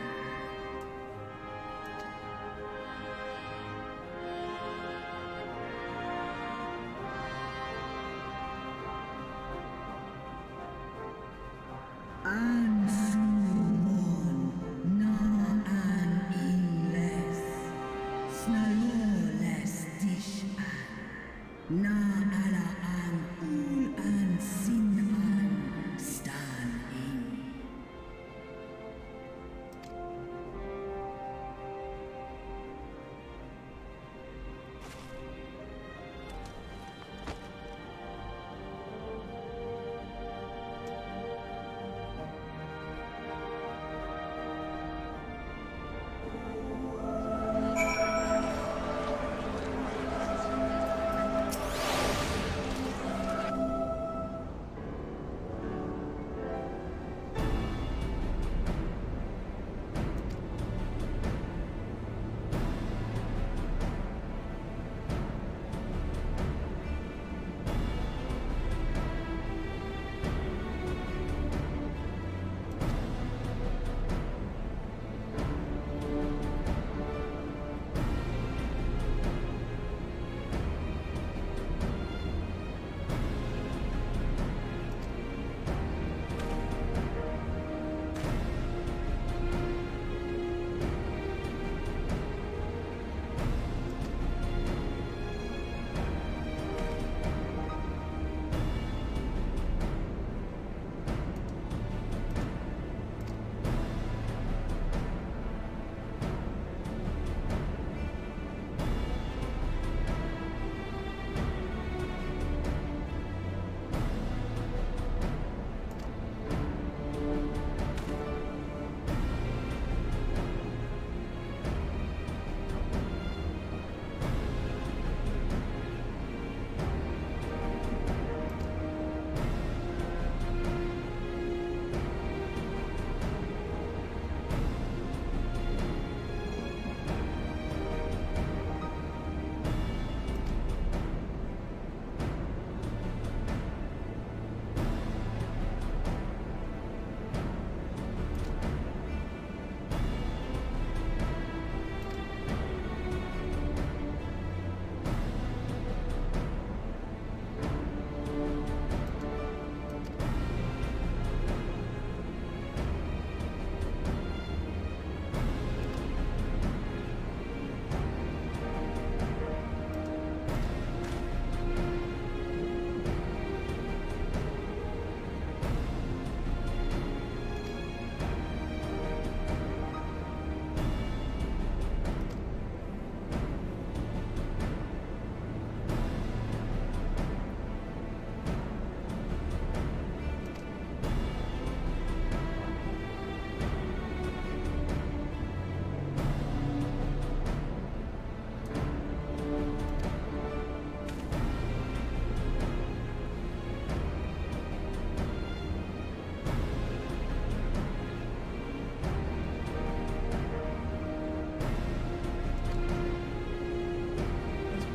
An Sumon, Na An Ingles, Snaloles Dish An, Na Ala An Ul An Sin An, Stan In.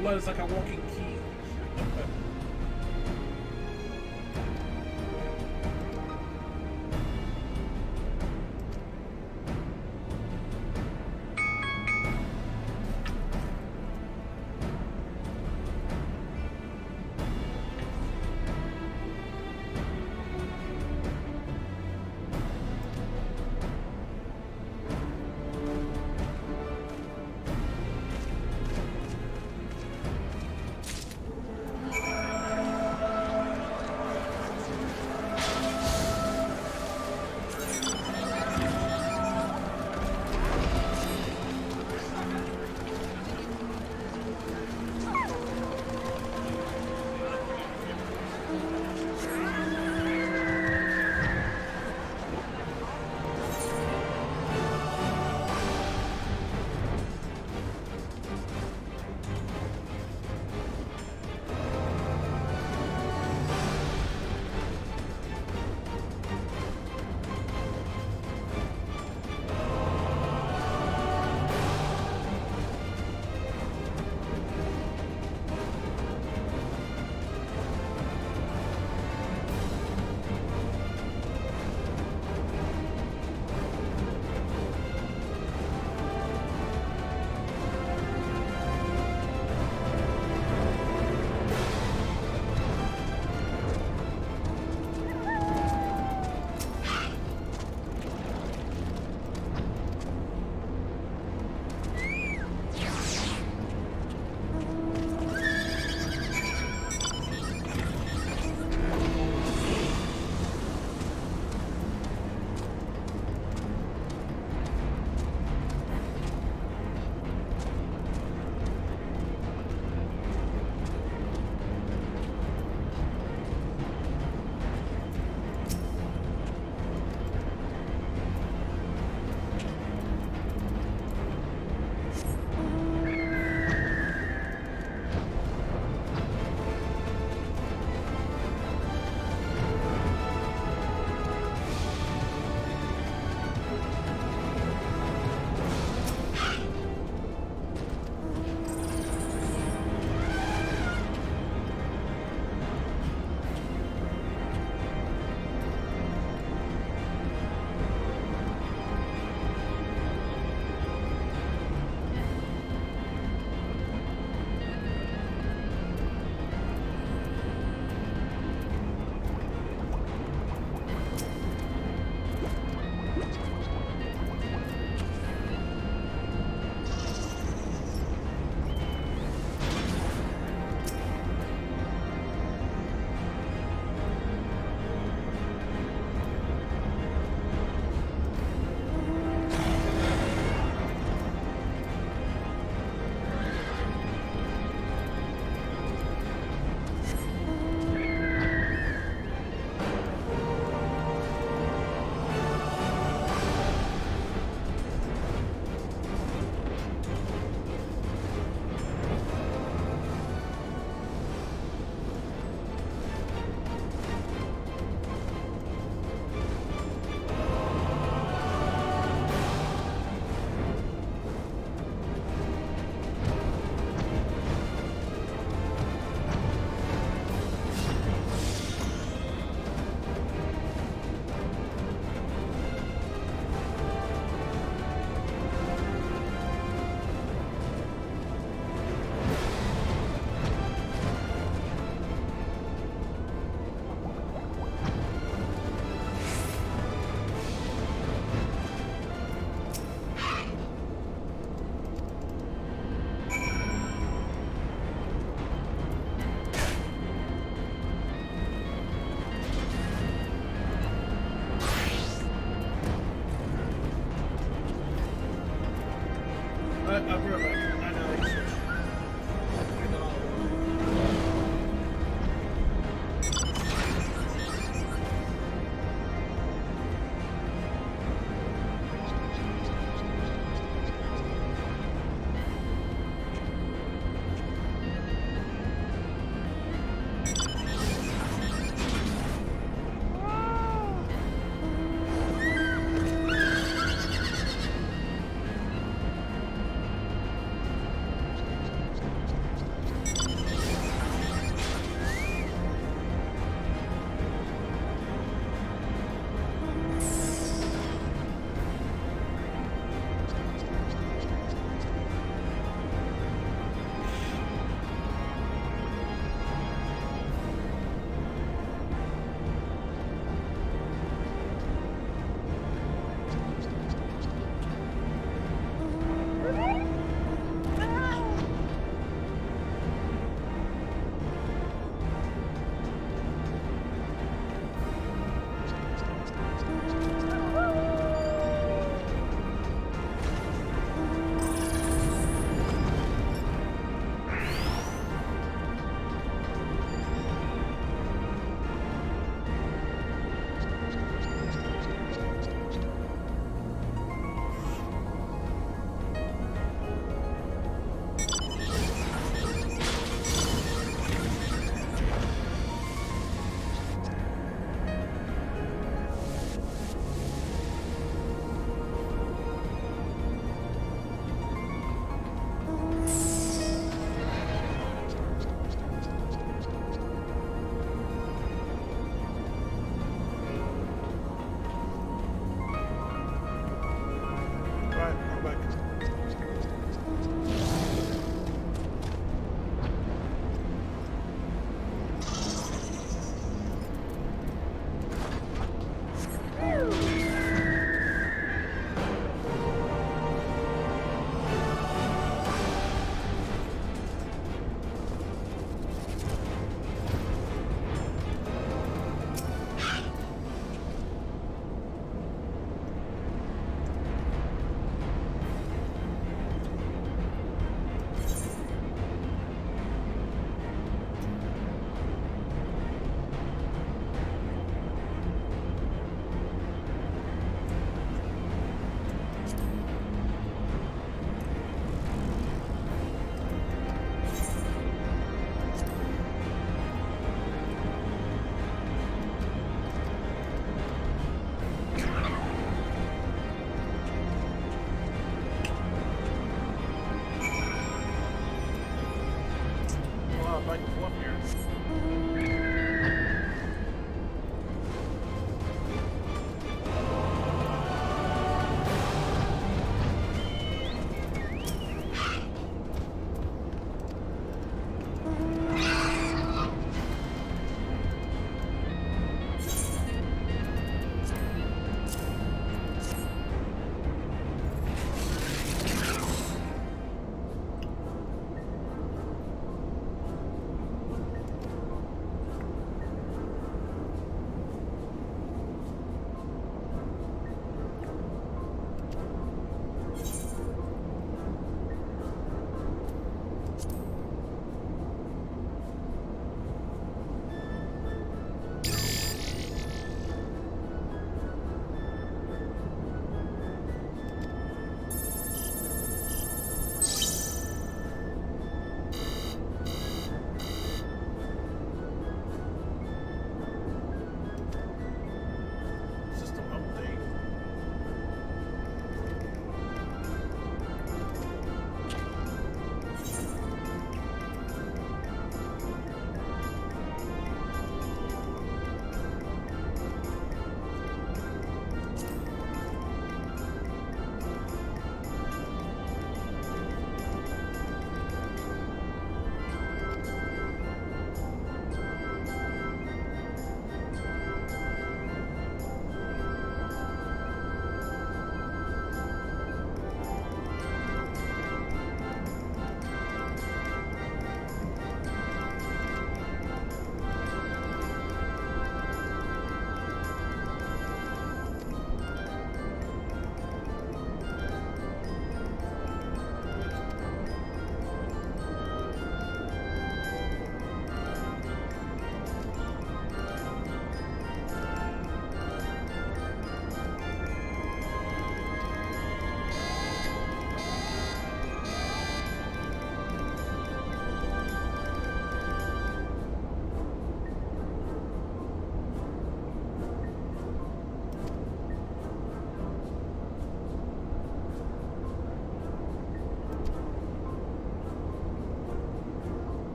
Blood is like a walking key. I'll be right back. I know he's switched.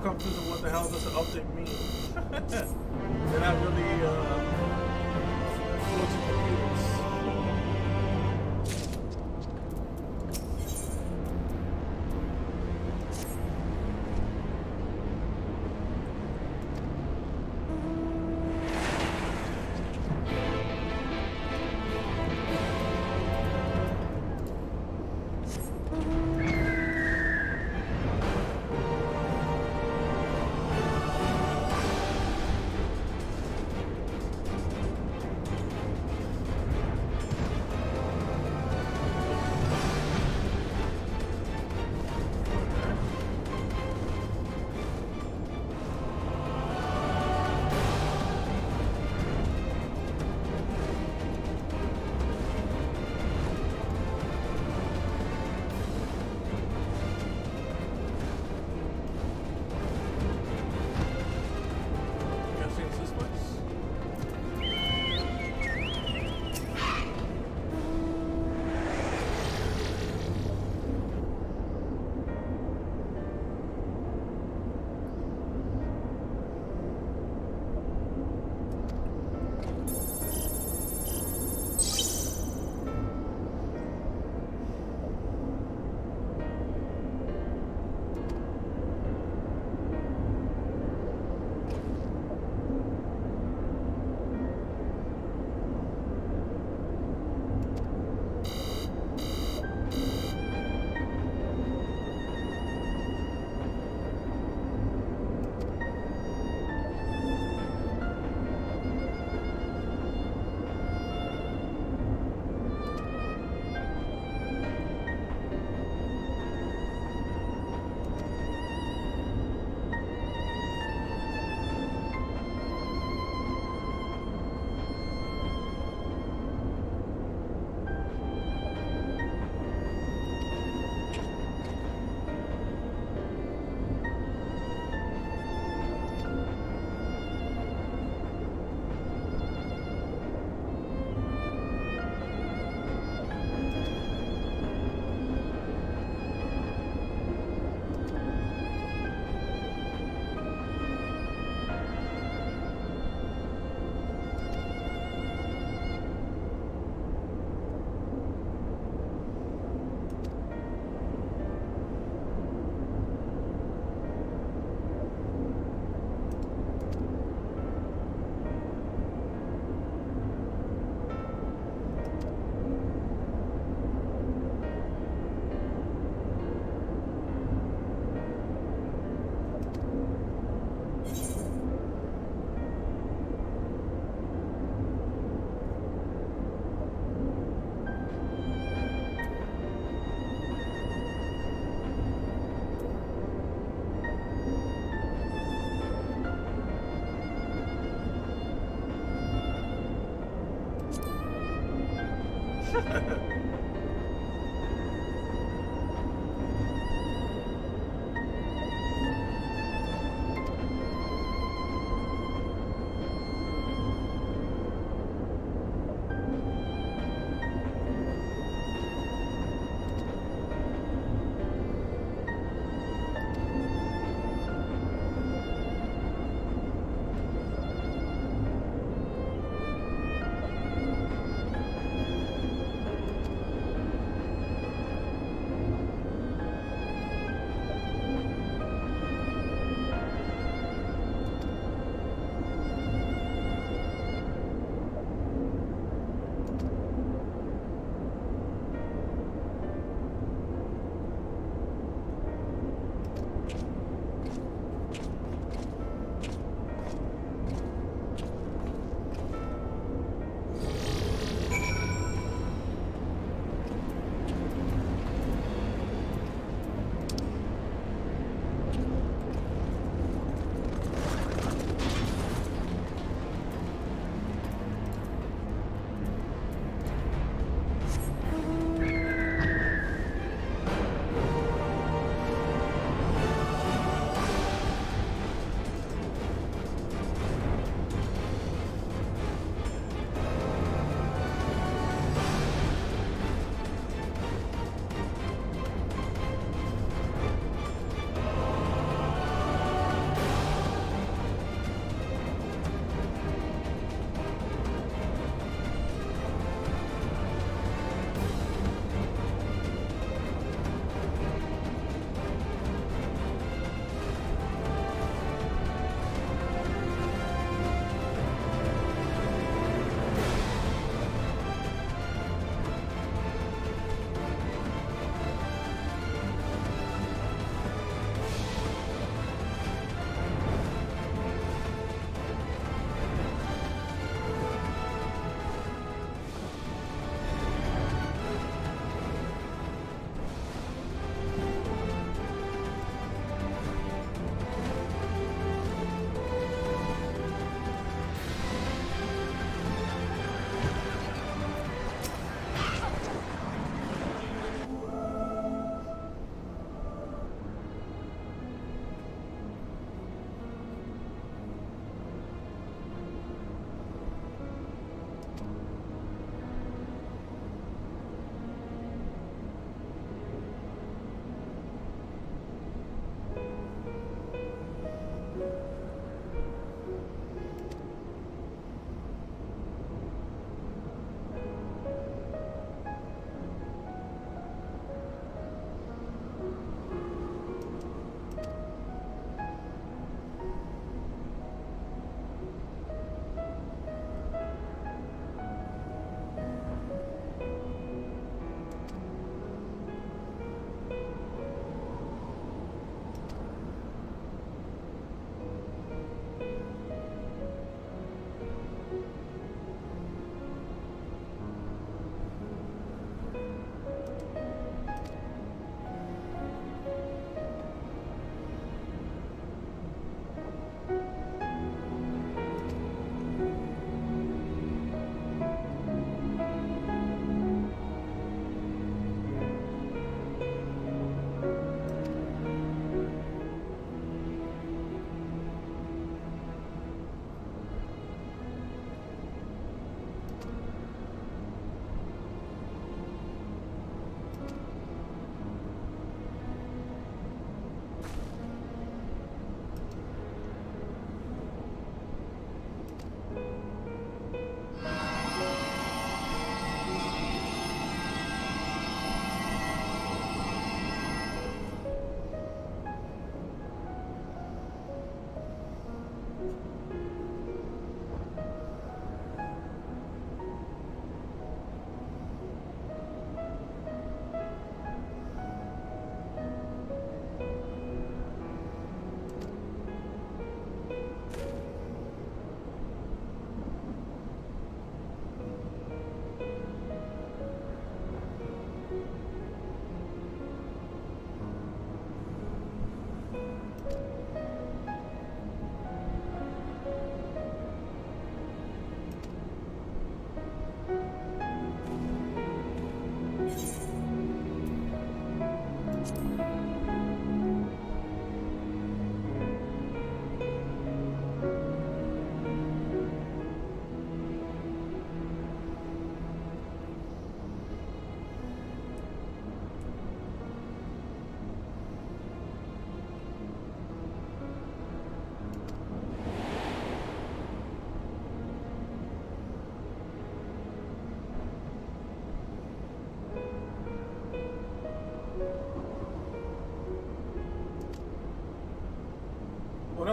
confused on what the hell does an update mean. They're not really fluent in computers.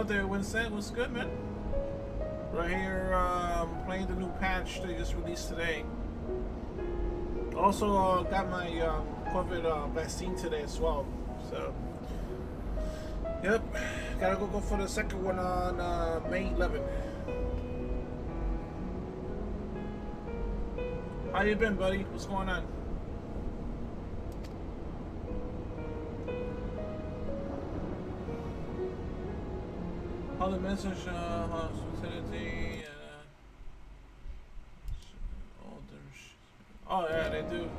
What up there, Winston? What's good, man? Right here, playing the new patch they just released today. Also, got my COVID vaccine today as well. So, yep, gotta go for the second one on May 11th. How you been, buddy? What's going on? All the message, hospitality, oh yeah, they do.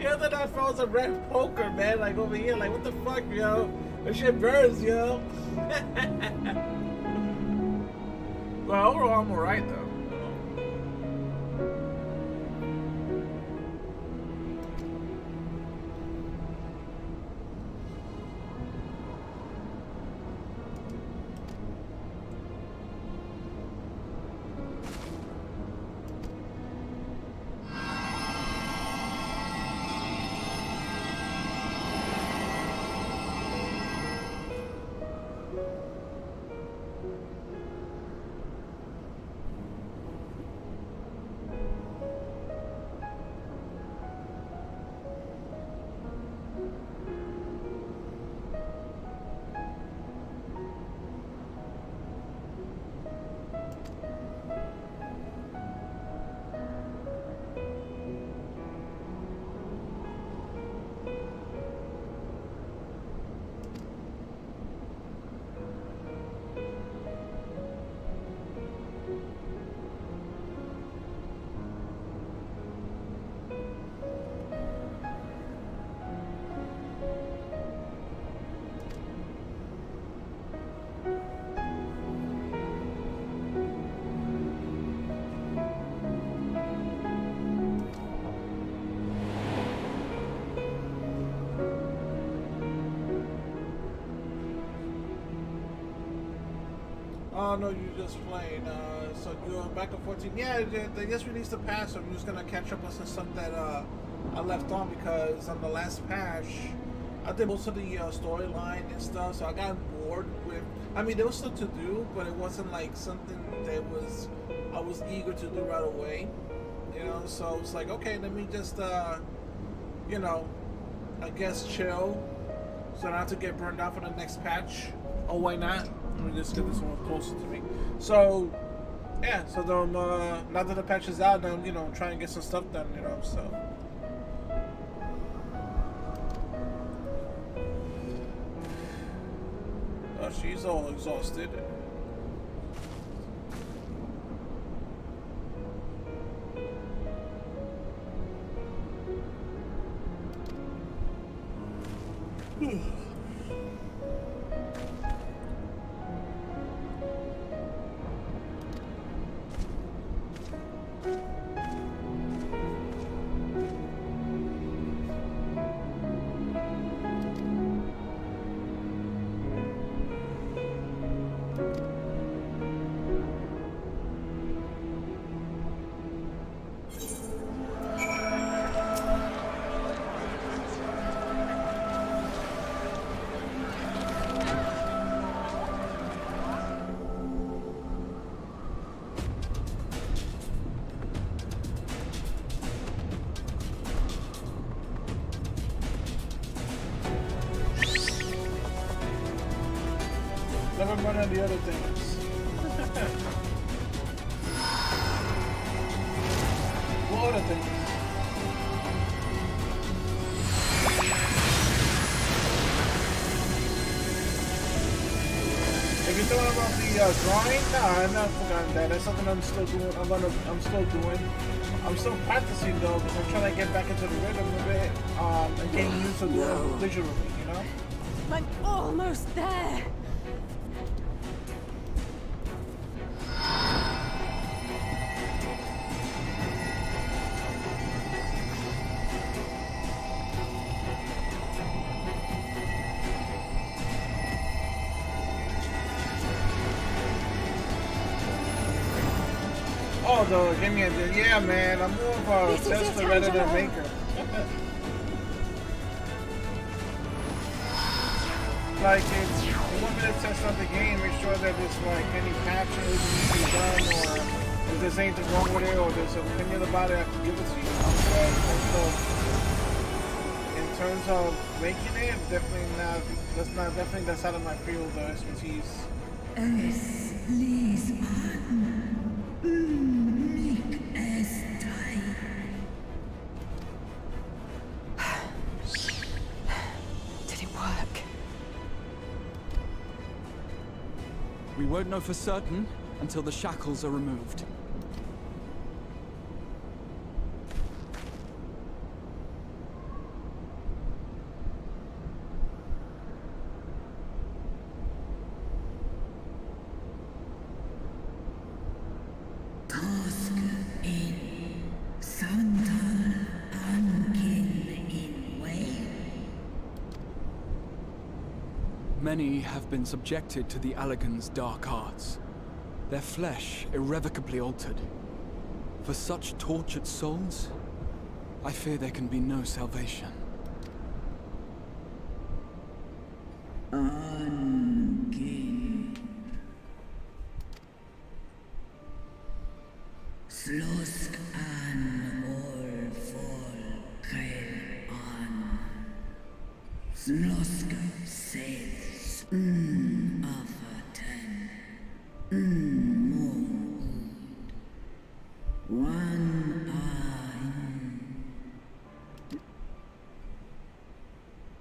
Yo, that I found some red poker, man, like over here, like what the fuck, yo? That shit burns, yo. Well, overall, I'm alright though. Oh no, you just playing. So you're back at 14. Yeah, they just released the patch, so I'm just gonna catch up on some stuff that I left on because on the last patch, I did most of the storyline and stuff. So I got bored with. I mean, there was stuff to do, but it wasn't like something that I was eager to do right away. You know, so it's like, okay, let me just you know, I guess chill, so I don't have to get burned out for the next patch. Oh, why not? Let me just get this one closer to me. So, yeah, so then, now that the patch is out, then, you know, try and get some stuff done, you know, so. Oh, she's all exhausted. Never mind on the other things. What other things? If you're talking about the drawing, nah, I'm not forgotten that. That's something I'm still doing. I'm still doing. I'm still practicing though, because I'm trying to get back into the rhythm of it, and getting used to doing it visually, you know? I'm almost there. Oh, the give me a yeah, man. I'm more of a tester rather than maker. like it's, you want me to test out the game, make sure that there's like any patches need to be done, or if there's anything wrong with it, or there's an opinion about it, I can give it to you. So, in terms of making it, definitely not. Definitely that's out of my field of expertise. Es ließ an, unmöglich es sei. Did it work? We won't know for certain until the shackles are removed. Many have been subjected to the Allagan's dark arts, their flesh irrevocably altered. For such tortured souls, I fear there can be no salvation. Angehen. Slusk an all Volken an. Slusk says Afterten. More. One eye.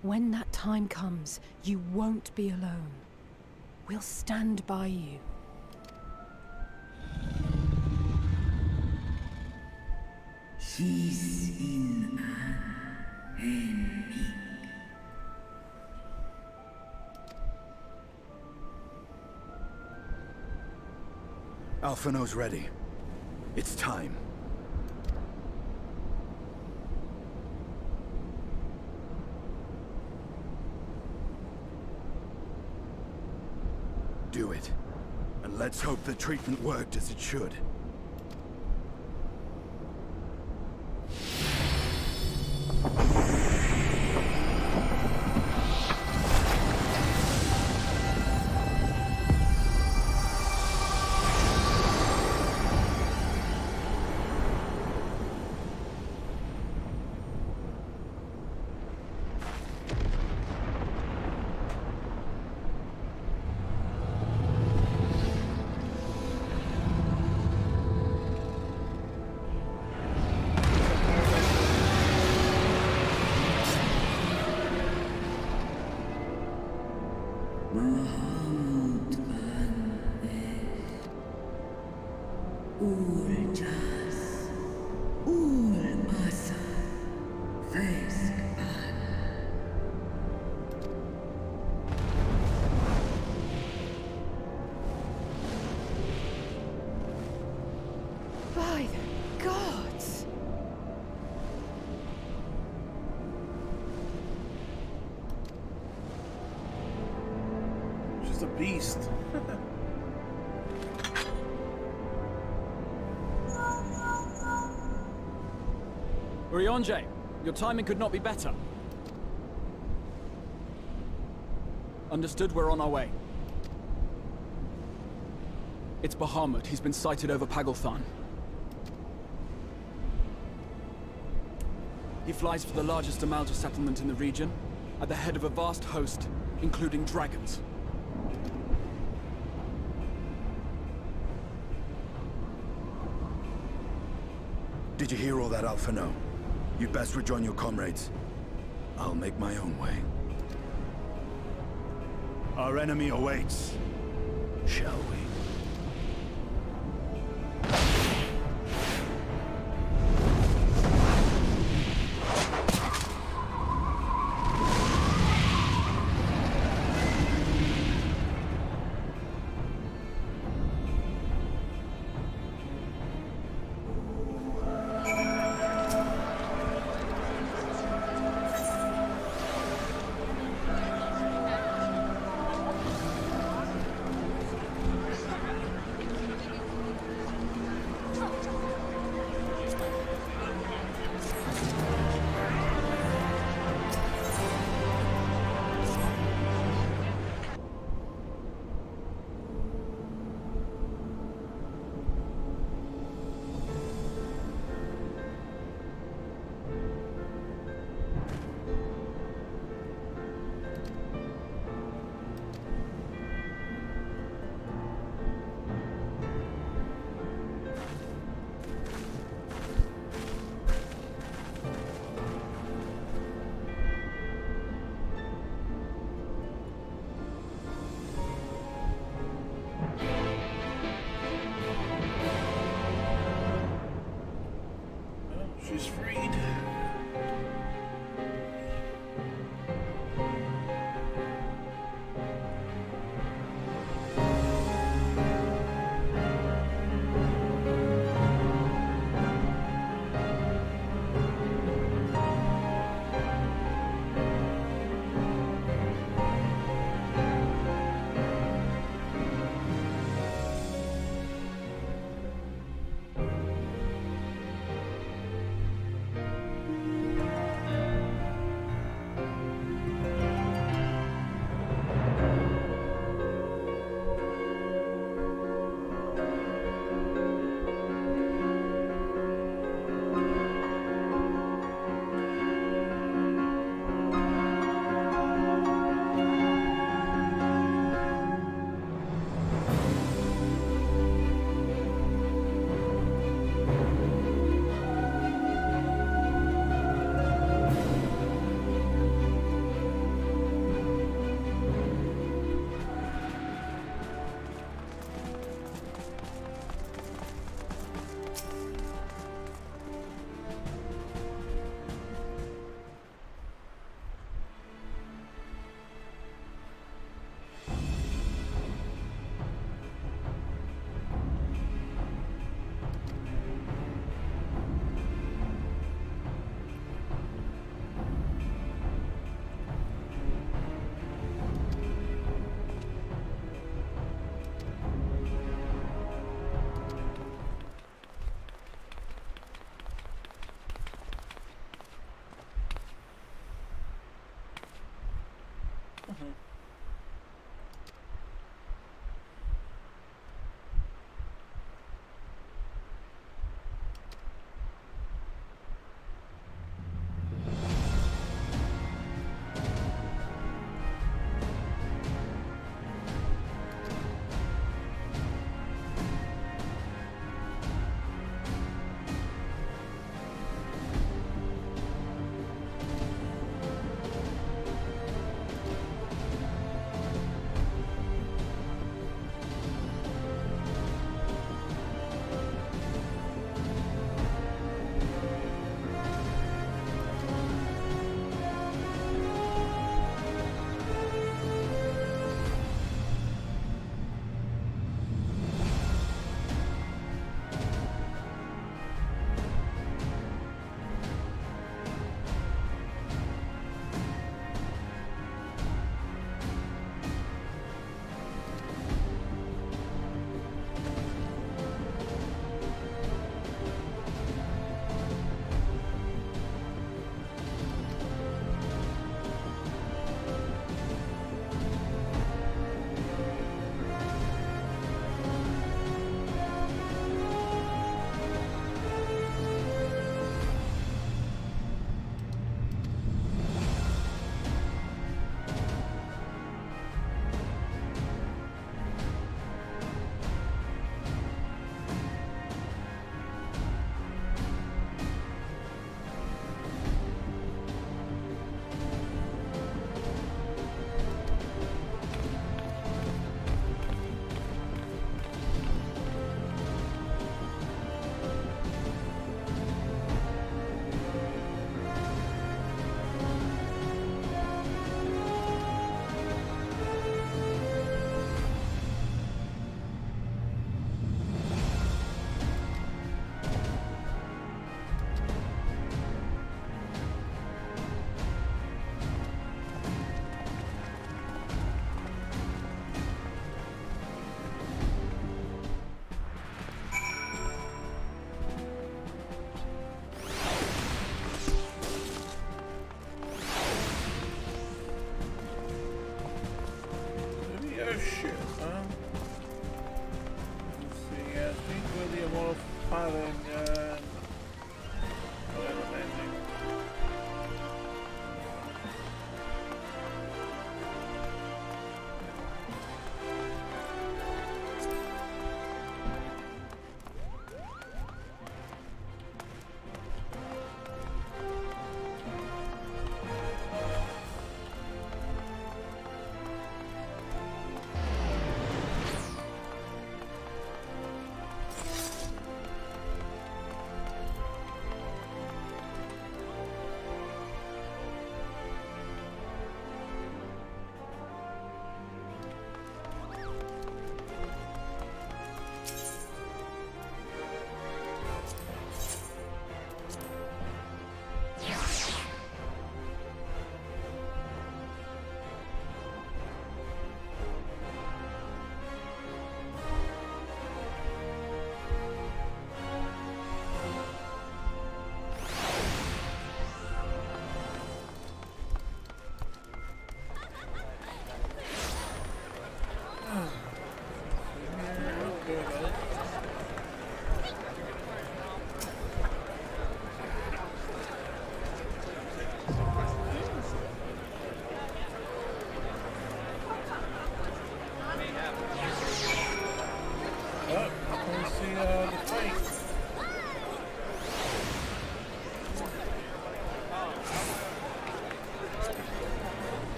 When that time comes, you won't be alone. We'll stand by you. She's in an Alphino's ready. It's time. Do it. And let's hope the treatment worked as it should. By the gods! She's a beast. Urianger, your timing could not be better. Understood, we're on our way. It's Bahamut. He's been sighted over Pagalthan. He flies for the largest Amalja settlement in the region, at the head of a vast host, including dragons. Did you hear all that, Alphino? You'd best rejoin your comrades. I'll make my own way. Our enemy awaits. Shall we?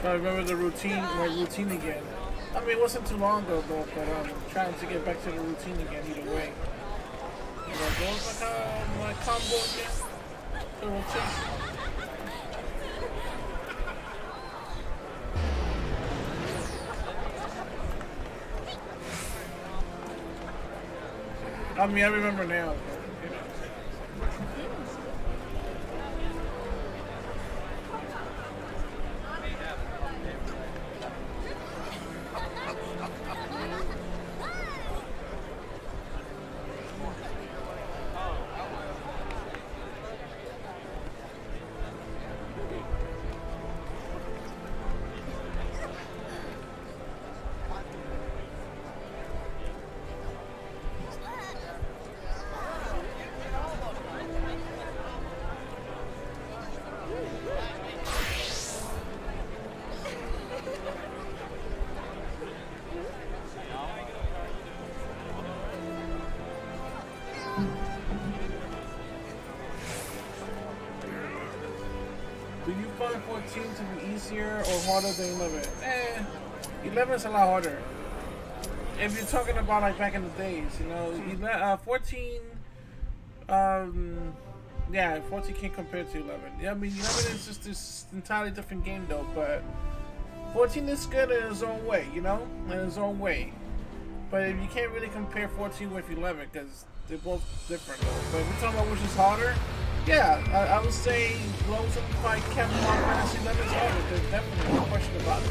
I remember the routine, my routine again. I mean, it wasn't too long ago, though, but I'm trying to get back to the routine again either way. What was my combo again? The rotation. I mean, I remember now. But, you know. Do you find 14 to be easier or harder than 11? 11 is a lot harder. If you're talking about like back in the days, you know, 14, yeah, 14 can't compare to 11. Yeah, I mean, 11 is just this entirely different game though, but 14 is good in its own way, you know, in its own way. But you can't really compare 14 with 11 because they're both different though. But if you're talking about which is harder, yeah, I would say Low Simplified Final Fantasy XI is harder. There's definitely no question about it.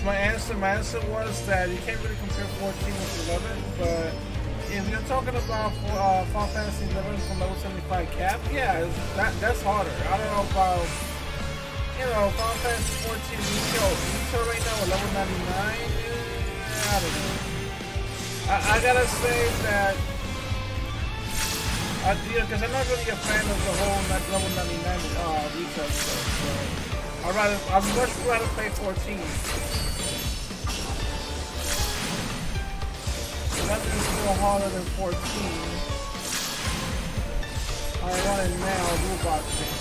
My answer was that you can't really compare 14 with 11, but if you're talking about Final Fantasy XI from level 75 cap, yeah, that's harder. I don't know about, you know, Final Fantasy 14 retail right now at level 99. I don't know. I gotta say that, because I'm not really a fan of the whole level 99 retail stuff. So I'd much rather play 14. Nothing's still harder than 14. I want it now, robot thing.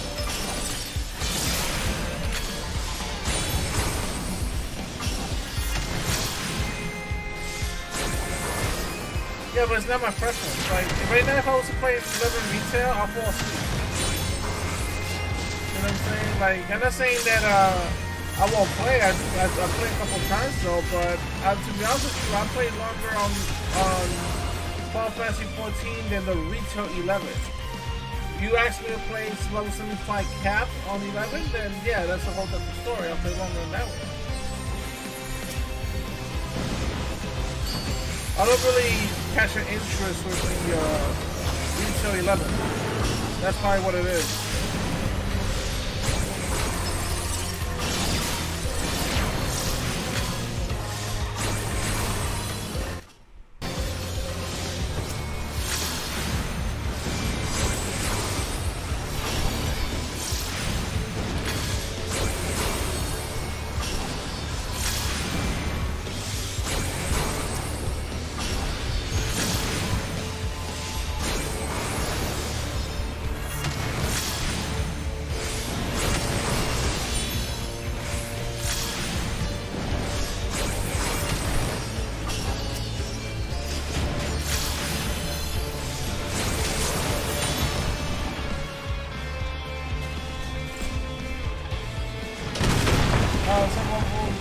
Yeah, but it's not my preference. Like, right now if I was to play 11 retail, I'll fall asleep. You know what I'm saying? Like, I'm not saying that I won't play. I played a couple times though, but to be honest with you, I played longer on Final Fantasy XIV than the retail 11. If you ask me to play level 75 cap on 11, then yeah, that's a whole different story. I'll play longer than that one. I don't really catch an interest with the retail 11. That's probably what it is.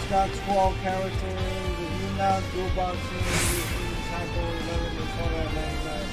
Got 12 characters, if you now do boxing, you can tackle 11 and 12 at 99.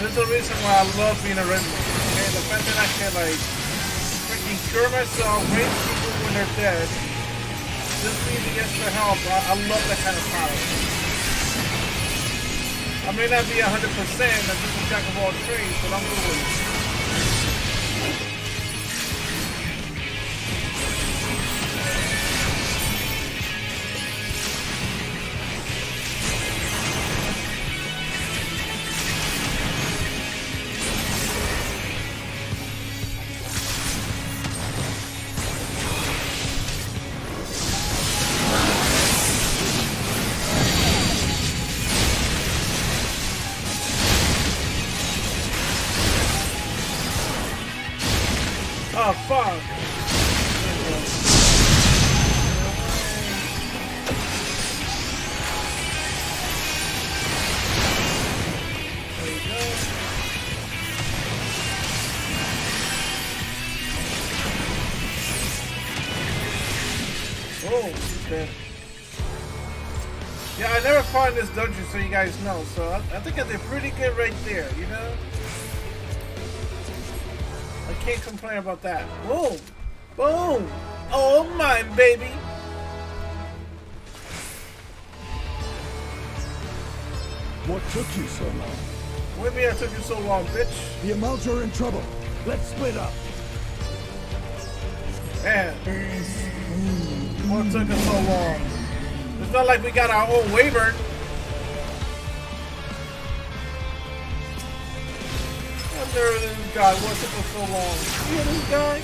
This is the reason why I love being a redneck. Okay, the fact that I can like freaking cure myself, raise people when they're dead, just need to get the help. I love that kind of power. may not be 100%, I'm just a jack of all trades, but I'm good with it. Oh, fuck. There you go. Oh, he's dead. Yeah, I never fought in this dungeon, so you guys know. So I think I did pretty good right there, you know? I can't complain about that. Boom! Boom! Oh, mine, baby! What took you so long? What do you mean I took you so long, bitch? The Amalja are in trouble. Let's split up. Man. What took us so long? It's not like we got our own Wyvern. I've never heard of this guy. What took us so long? You hear this guy?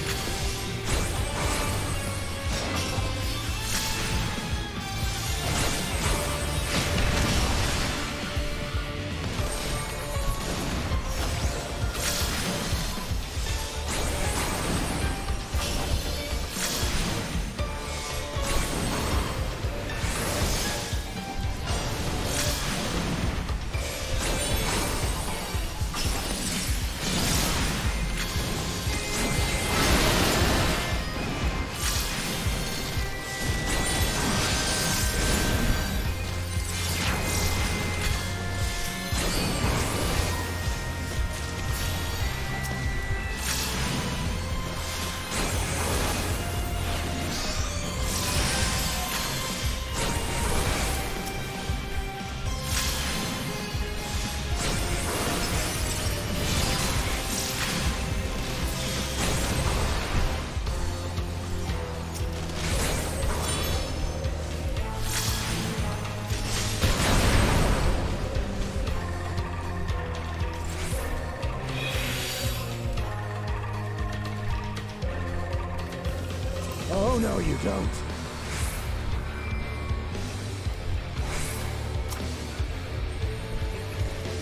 Oh, no, you don't.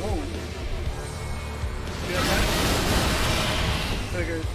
Whoa. Yeah, man. Figures.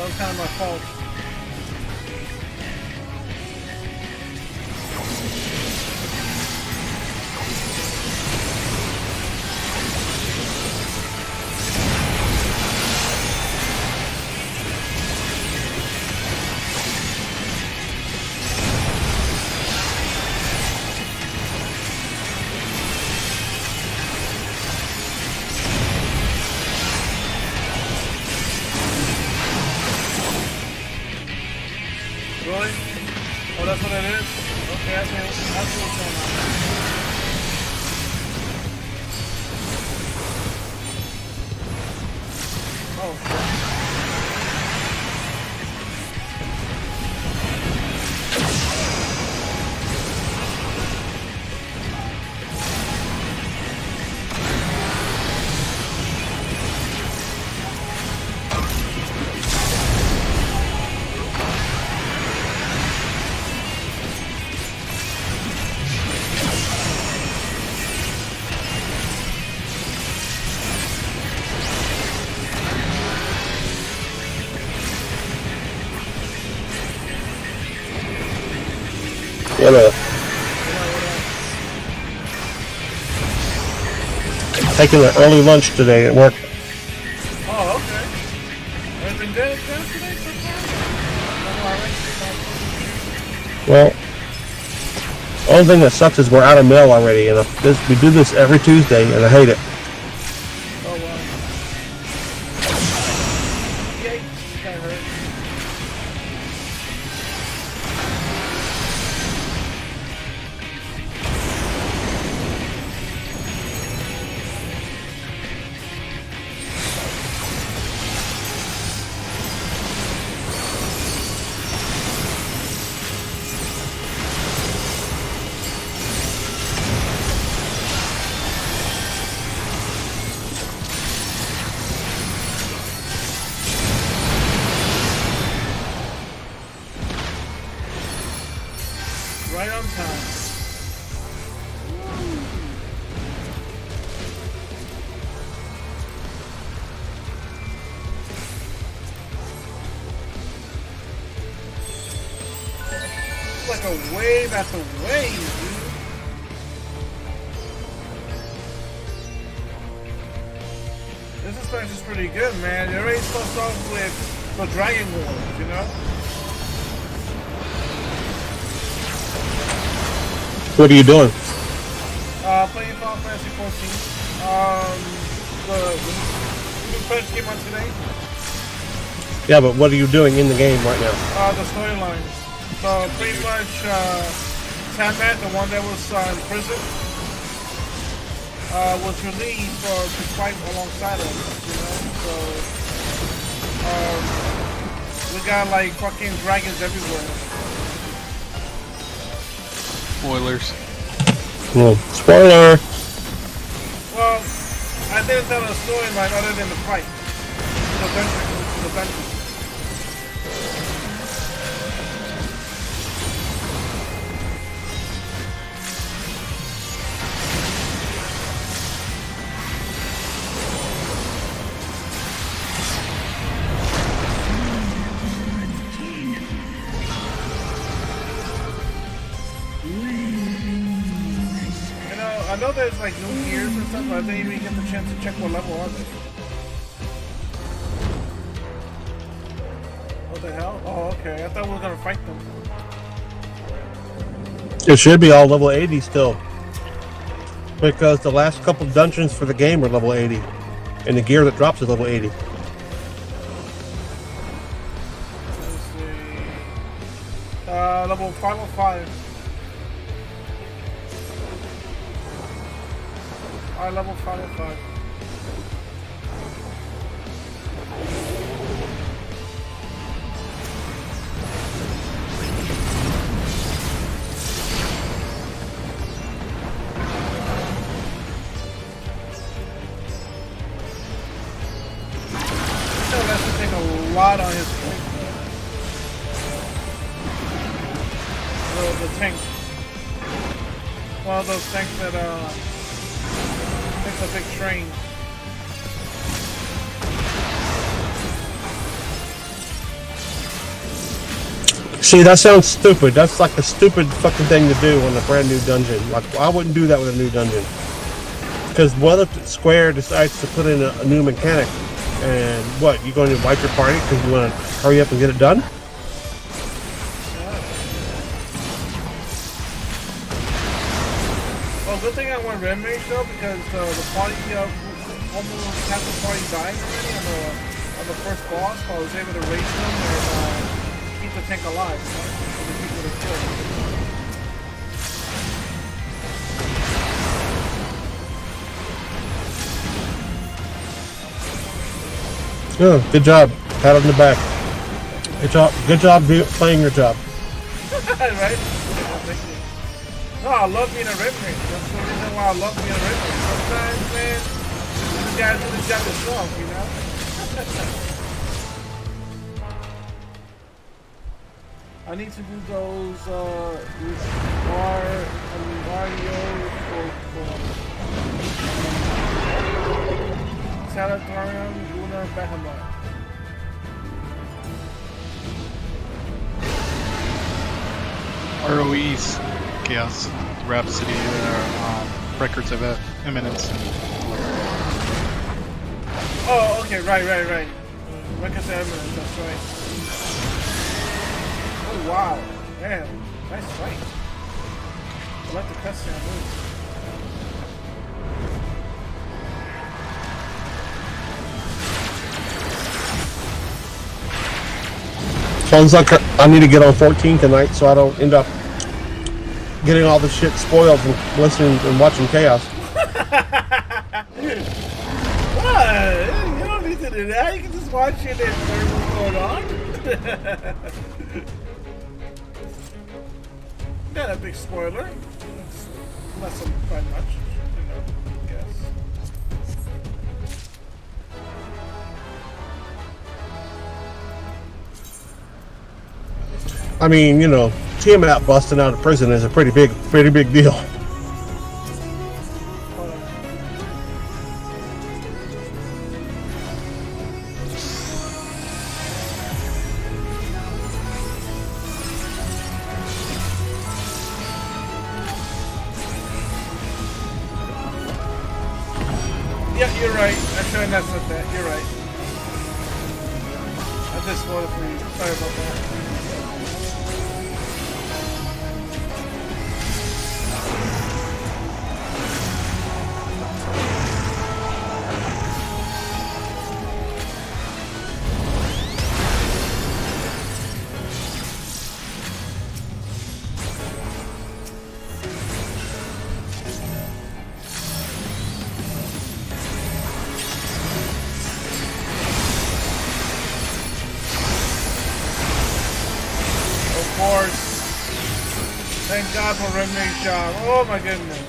that was kind of my fault. Really? Oh, that's what it is? Okay, I see what's going on. Oh, shit. What up? Taking an early lunch today at work. Oh, okay. Everything good today so far? Well, the only thing that sucks is we're out of mail already, and we do this every Tuesday, and I hate it. Oh, wow. Yay, that hurt. Right on time. It's like a wave after wave, dude. This expansion is pretty good, man. It already starts off with the Dragon Wars, you know? What are you doing? Playing Final Fantasy XIV. The new patch came out today. Yeah, but what are you doing in the game right now? The storylines. So pretty much, Tamat, the one that was in prison, was released to fight alongside us, you know? So, we got like fucking dragons everywhere. Spoilers. Well, spoiler! Well, I didn't tell a storyline other than the fight. The dungeon. I know there's like new gears and stuff, but I didn't even get the chance to check what level are they. What the hell? Oh, okay. I thought we were gonna fight them. It should be all level 80 still. Because the last couple of dungeons for the game are level 80. And the gear that drops is level 80. Let's see. Level 505. Level 505. That should take a lot on his plate. The tank. One of those tanks that takes a big train. See, that sounds stupid. That's like a stupid fucking thing to do on a brand new dungeon. Like, I wouldn't do that with a new dungeon. Because what if Square decides to put in a new mechanic? And what, you going to wipe your party because you want to hurry up and get it done? Well, good thing I went red mage though, because the party, almost half the party died already on the first boss, so I was able to raise them and keep the tank alive, for the people to kill. Oh, good job. Pat on the back. Good job playing your job. Right? No, I love being a red mage. That's the reason why I love being a red mage. Sometimes, man, you gotta do the job yourself, you know? I need to do those Salatorium, Lunar, Behemoth. ROEs, Chaos, Rhapsody, Records of Eminence. Oh, okay, right. Records of Eminence, that's right. Oh, wow. Man, nice fight. I like the cutscene moves. Sounds like I need to get on 14 tonight so I don't end up getting all the shit spoiled from listening and watching Chaos. What? You don't need to do that. You can just watch it and learn what's going on. Not a big spoiler. It's less than by much, you know, I guess. I mean, you know, Tiamat busting out of prison is a pretty big deal. Yeah, you're right. I should have not said that. You're right. I just spoiled it for you. Sorry about that. Thank God for Remy's job. Oh my goodness.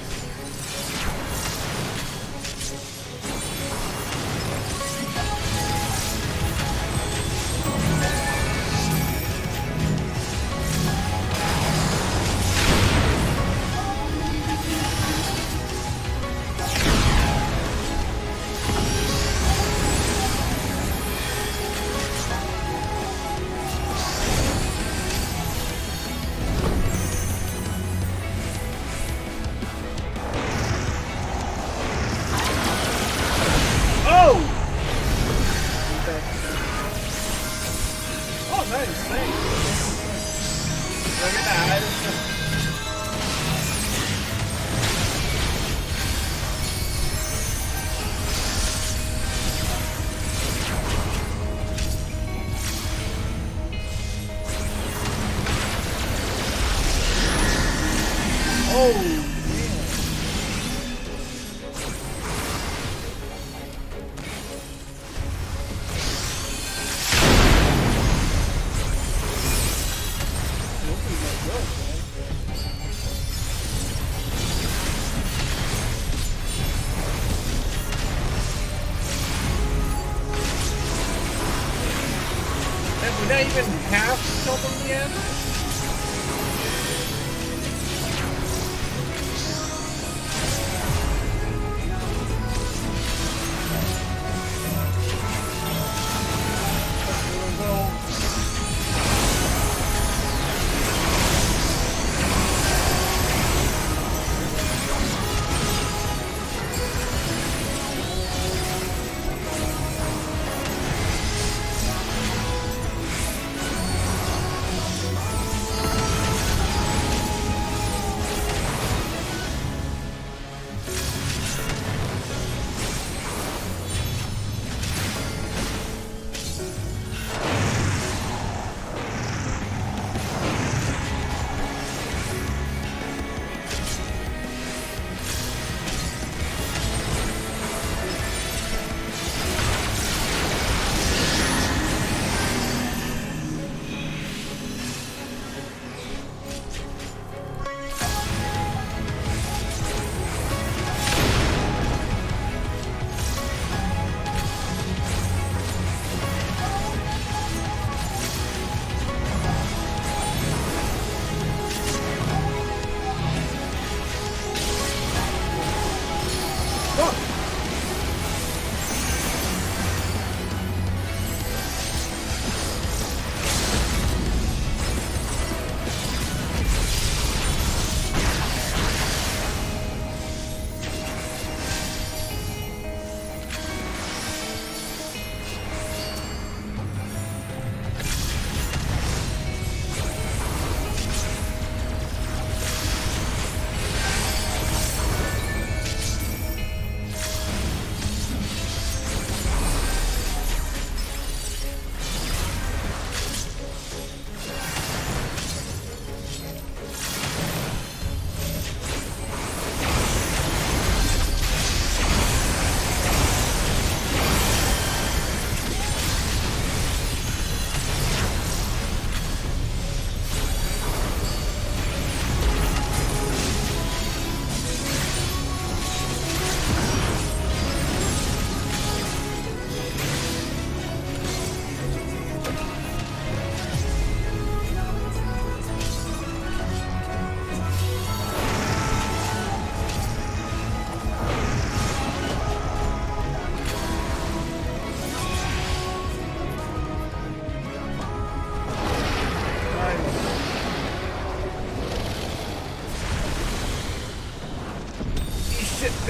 Would I even have to kill them again?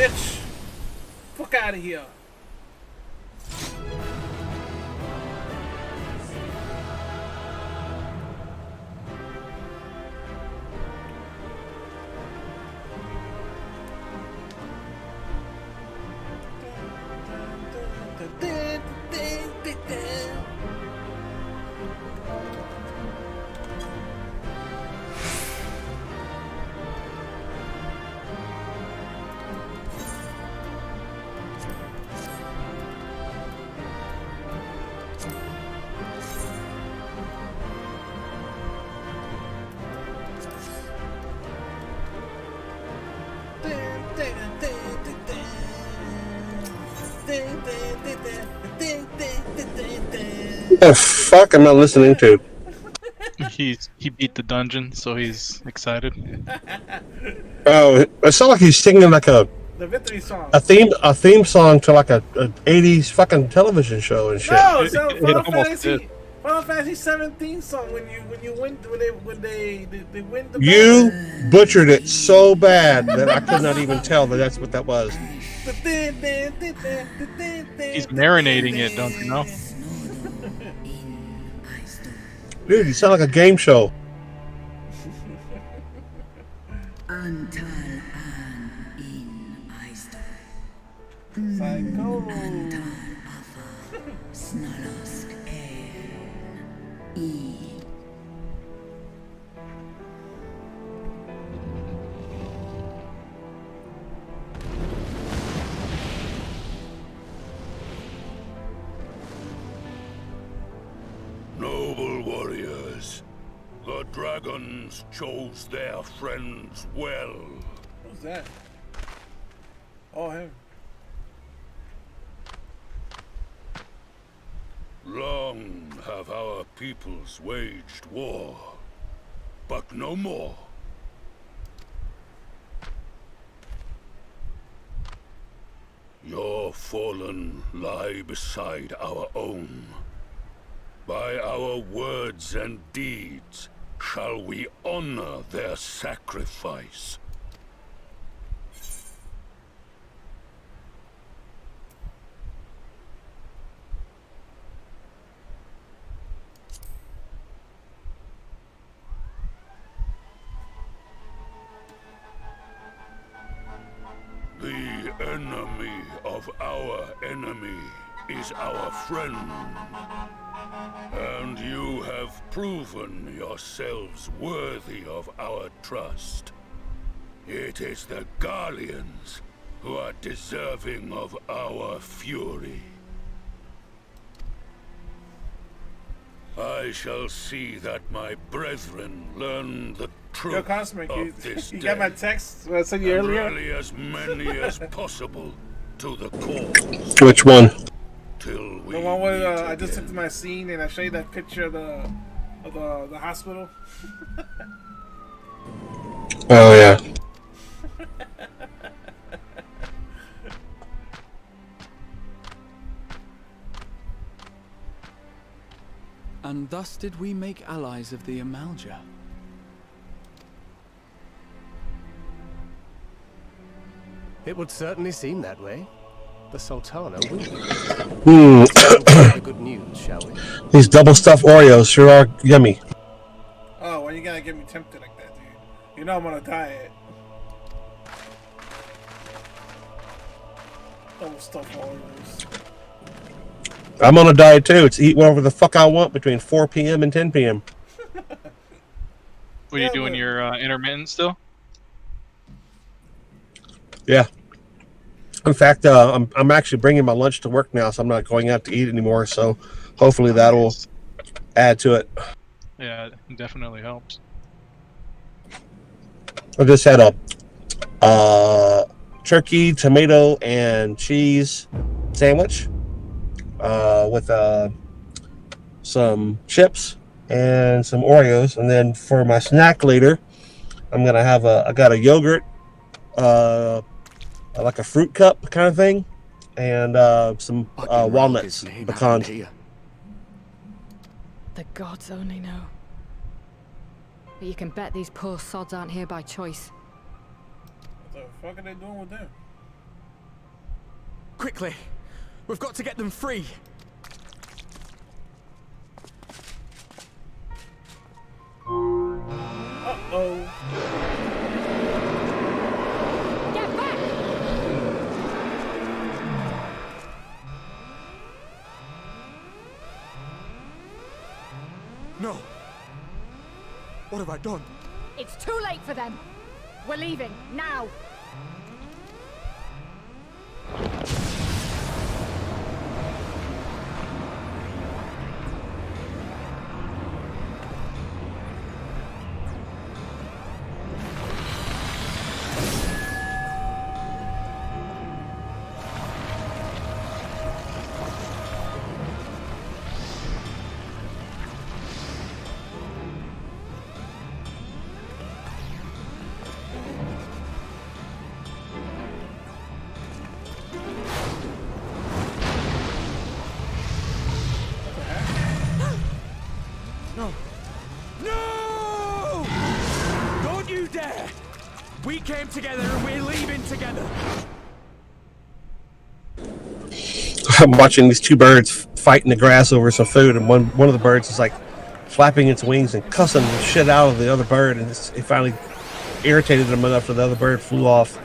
bitch. Fuck out of here. The fuck am I listening to? He beat the dungeon, so he's excited. Oh, it sounds like he's singing like the victory song. a theme song to like a 80s fucking television show and shit. No, it's Final Fantasy 17 song when they win the You butchered it so bad that I could not even tell that that's what that was. He's marinating it, don't you know? Dude, you sound like a game show. Psycho. Noble warriors, the dragons chose their friends well. Who's that? Oh, him. Long have our peoples waged war, but no more. Your fallen lie beside our own. By our words and deeds shall we honor their sacrifice. The enemy of our enemy is our friend. And you have proven yourselves worthy of our trust. It is the Guardians who are deserving of our fury. I shall see that my brethren learn the truth of this you day. got my text I sent you earlier? Rally as many as possible to the cause. Which one? Till we the one where I just took to my scene and I showed you that picture of the hospital. Oh yeah. And thus did we make allies of the Amalja. It would certainly seem that way. The Sultana will be. The good news, shall we? These double stuffed Oreos sure are yummy. Oh, why you gotta get me tempted like that, dude? You know I'm on a diet. Double stuffed Oreos. I'm on a diet too. It's eat whatever the fuck I want between 4 p.m. and 10 p.m. Were you doing your intermittent still? Yeah. In fact, I'm actually bringing my lunch to work now, so I'm not going out to eat anymore. So hopefully that'll add to it. Yeah, it definitely helps. I just had a turkey, tomato, and cheese sandwich with some chips and some Oreos. And then for my snack later, I'm gonna have I got a yogurt, like a fruit cup kind of thing, and some walnuts, pecans. The gods only know. But you can bet these poor sods aren't here by choice. What the fuck are they doing with them? Quickly! We've got to get them free! Uh-oh. Get back! No! What have I done? It's too late for them. We're leaving, now. No! No! Don't you dare! We came together and we're leaving together! I'm watching these two birds fight in the grass over some food, and one of the birds is like flapping its wings and cussing the shit out of the other bird, and it finally irritated him enough that the other bird flew off.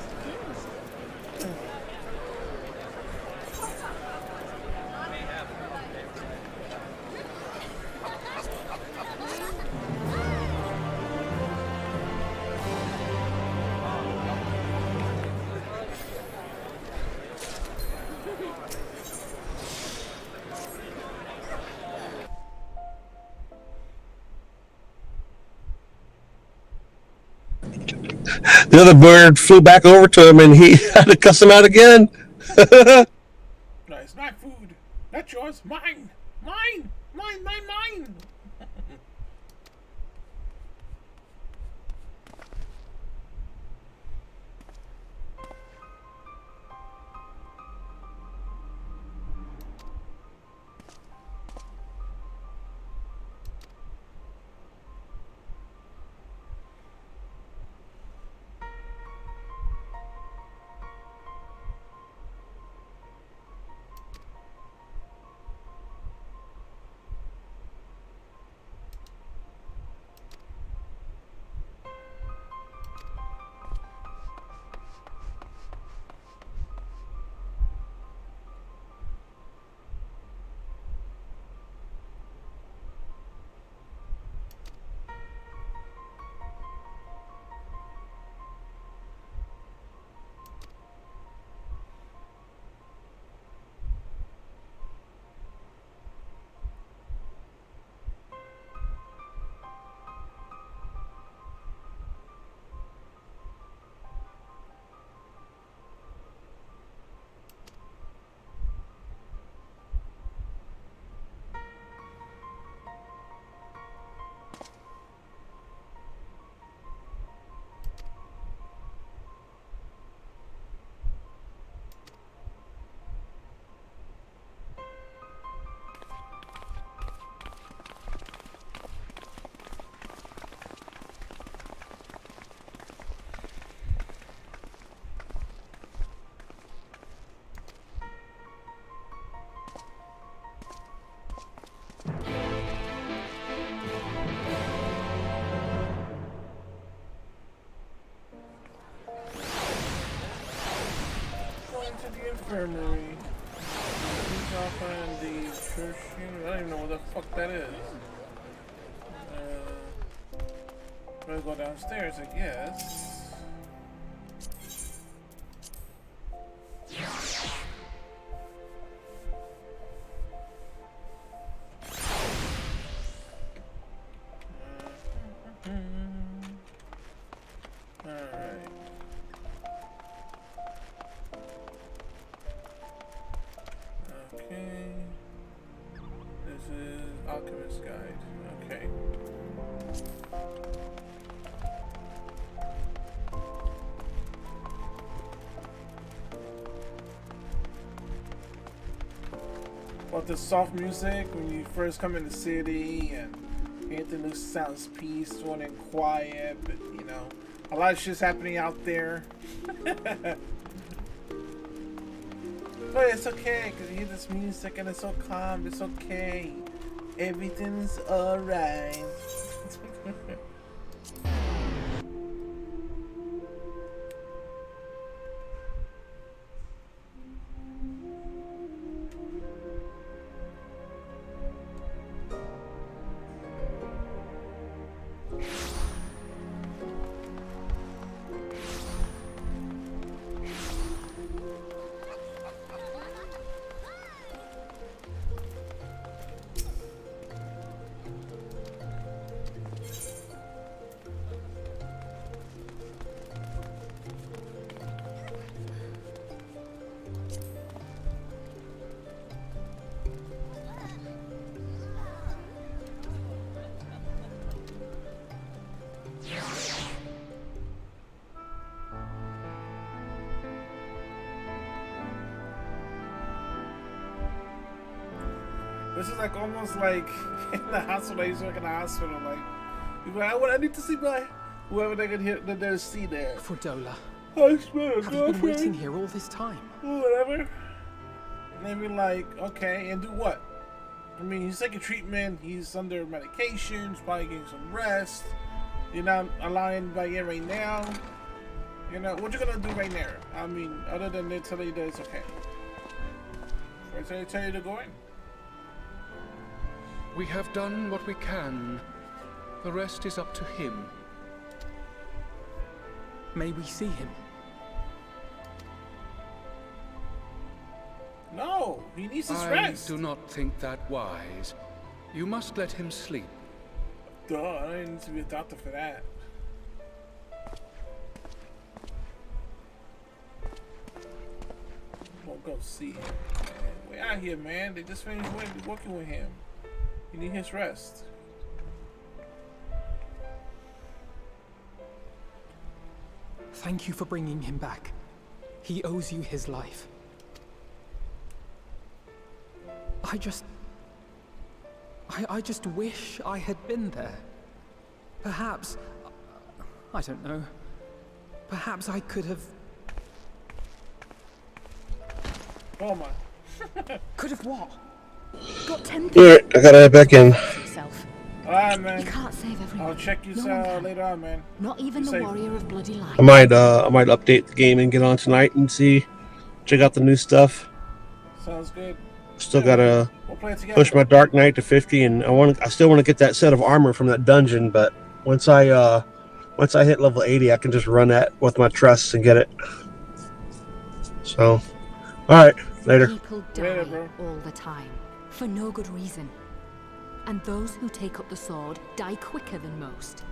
The other bird flew back over to him, and he had to cuss him out again. No, it's not food. Not yours. Mine. Mine. Mine. Mine. Mine. Infirmary. Find the church unit. I don't even know what the fuck that is. We'll go downstairs, I guess. The soft music when you first come in the city, and anything sounds peaceful and quiet, but you know, a lot of shit's happening out there. But it's okay, because you hear this music and it's so calm, it's okay. Everything's alright. This is like almost like in the hospital. I used to work in the hospital. Like, you're like, I need to see my whoever they can hear that there's see there. Fordola. I swear, have you been waiting here all this time? Whatever. And they be like, okay, and do what? I mean, he's taking treatment. He's under medication. He's probably getting some rest. You're not allowing by in right now. You know what you gonna do right now? I mean, other than they tell you that it's okay. Or they tell you to go in. We have done what we can. The rest is up to him. May we see him? No, he needs his I rest. do not think that wise. You must let him sleep. Duh, I don't need to be a doctor for that. We'll go see him. We're out here, man. They just finished working with him. You need his rest. Thank you for bringing him back. He owes you his life. I just wish I had been there. Perhaps, I don't know. Perhaps I could have... Oh my. Could have what? Got 10 Alright, I gotta head back in. Alright, man. You can't save everyone. I'll check you later on, man. Not even the warrior of bloody light. I might update the game and get on tonight and check out the new stuff. Sounds good. Still gotta We'll play it together. push my Dark Knight to 50, and I still want to get that set of armor from that dungeon. But once I hit level 80, I can just run that with my trusts and get it. So, all right, later. People die all the time, for no good reason. And those who take up the sword die quicker than most.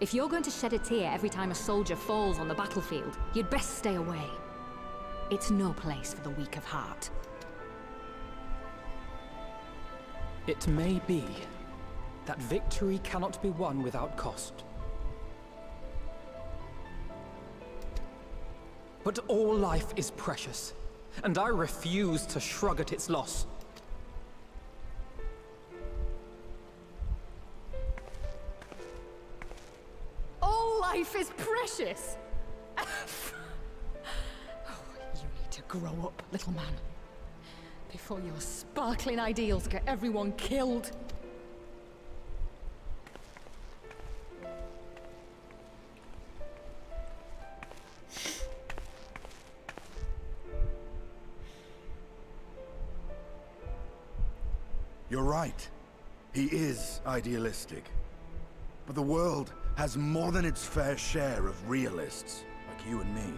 If you're going to shed a tear every time a soldier falls on the battlefield, you'd best stay away. It's no place for the weak of heart. It may be that victory cannot be won without cost. But all life is precious, and I refuse to shrug at its loss. All life is precious! Oh, you need to grow up, little man. Before your sparkling ideals get everyone killed. You're right. He is idealistic. But the world has more than its fair share of realists, like you and me.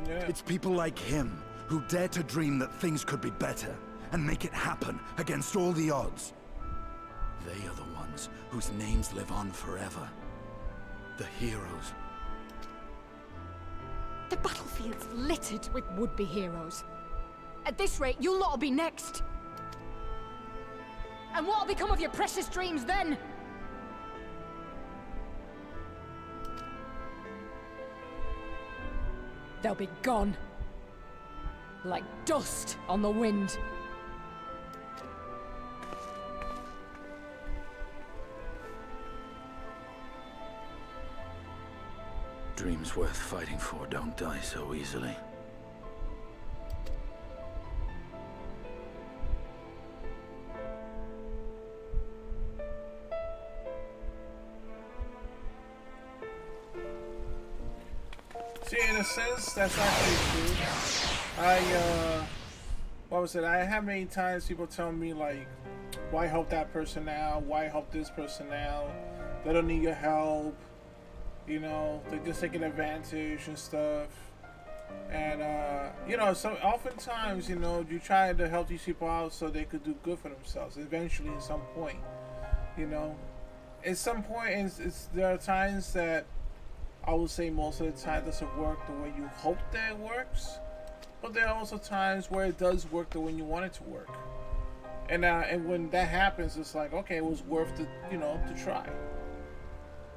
Yeah. It's people like him who dare to dream that things could be better and make it happen against all the odds. They are the ones whose names live on forever. The heroes. The battlefield's littered with would-be heroes. At this rate, you'll lot'll be next. And what'll become of your precious dreams then? They'll be gone. Like dust on the wind. Dreams worth fighting for don't die so easily. See, in a sense, that's actually true. What was it? I have many times people tell me, like, why help that person now? Why help this person now? They don't need your help. You know, they're just taking advantage and stuff. And, you know, so oftentimes, you know, you try to help these people out so they could do good for themselves eventually at some point, you know. At some point, there are times that I would say most of the time it doesn't work the way you hope that it works. But there are also times where it does work the way you want it to work. And when that happens, it's like, okay, it was worth it, you know, to try.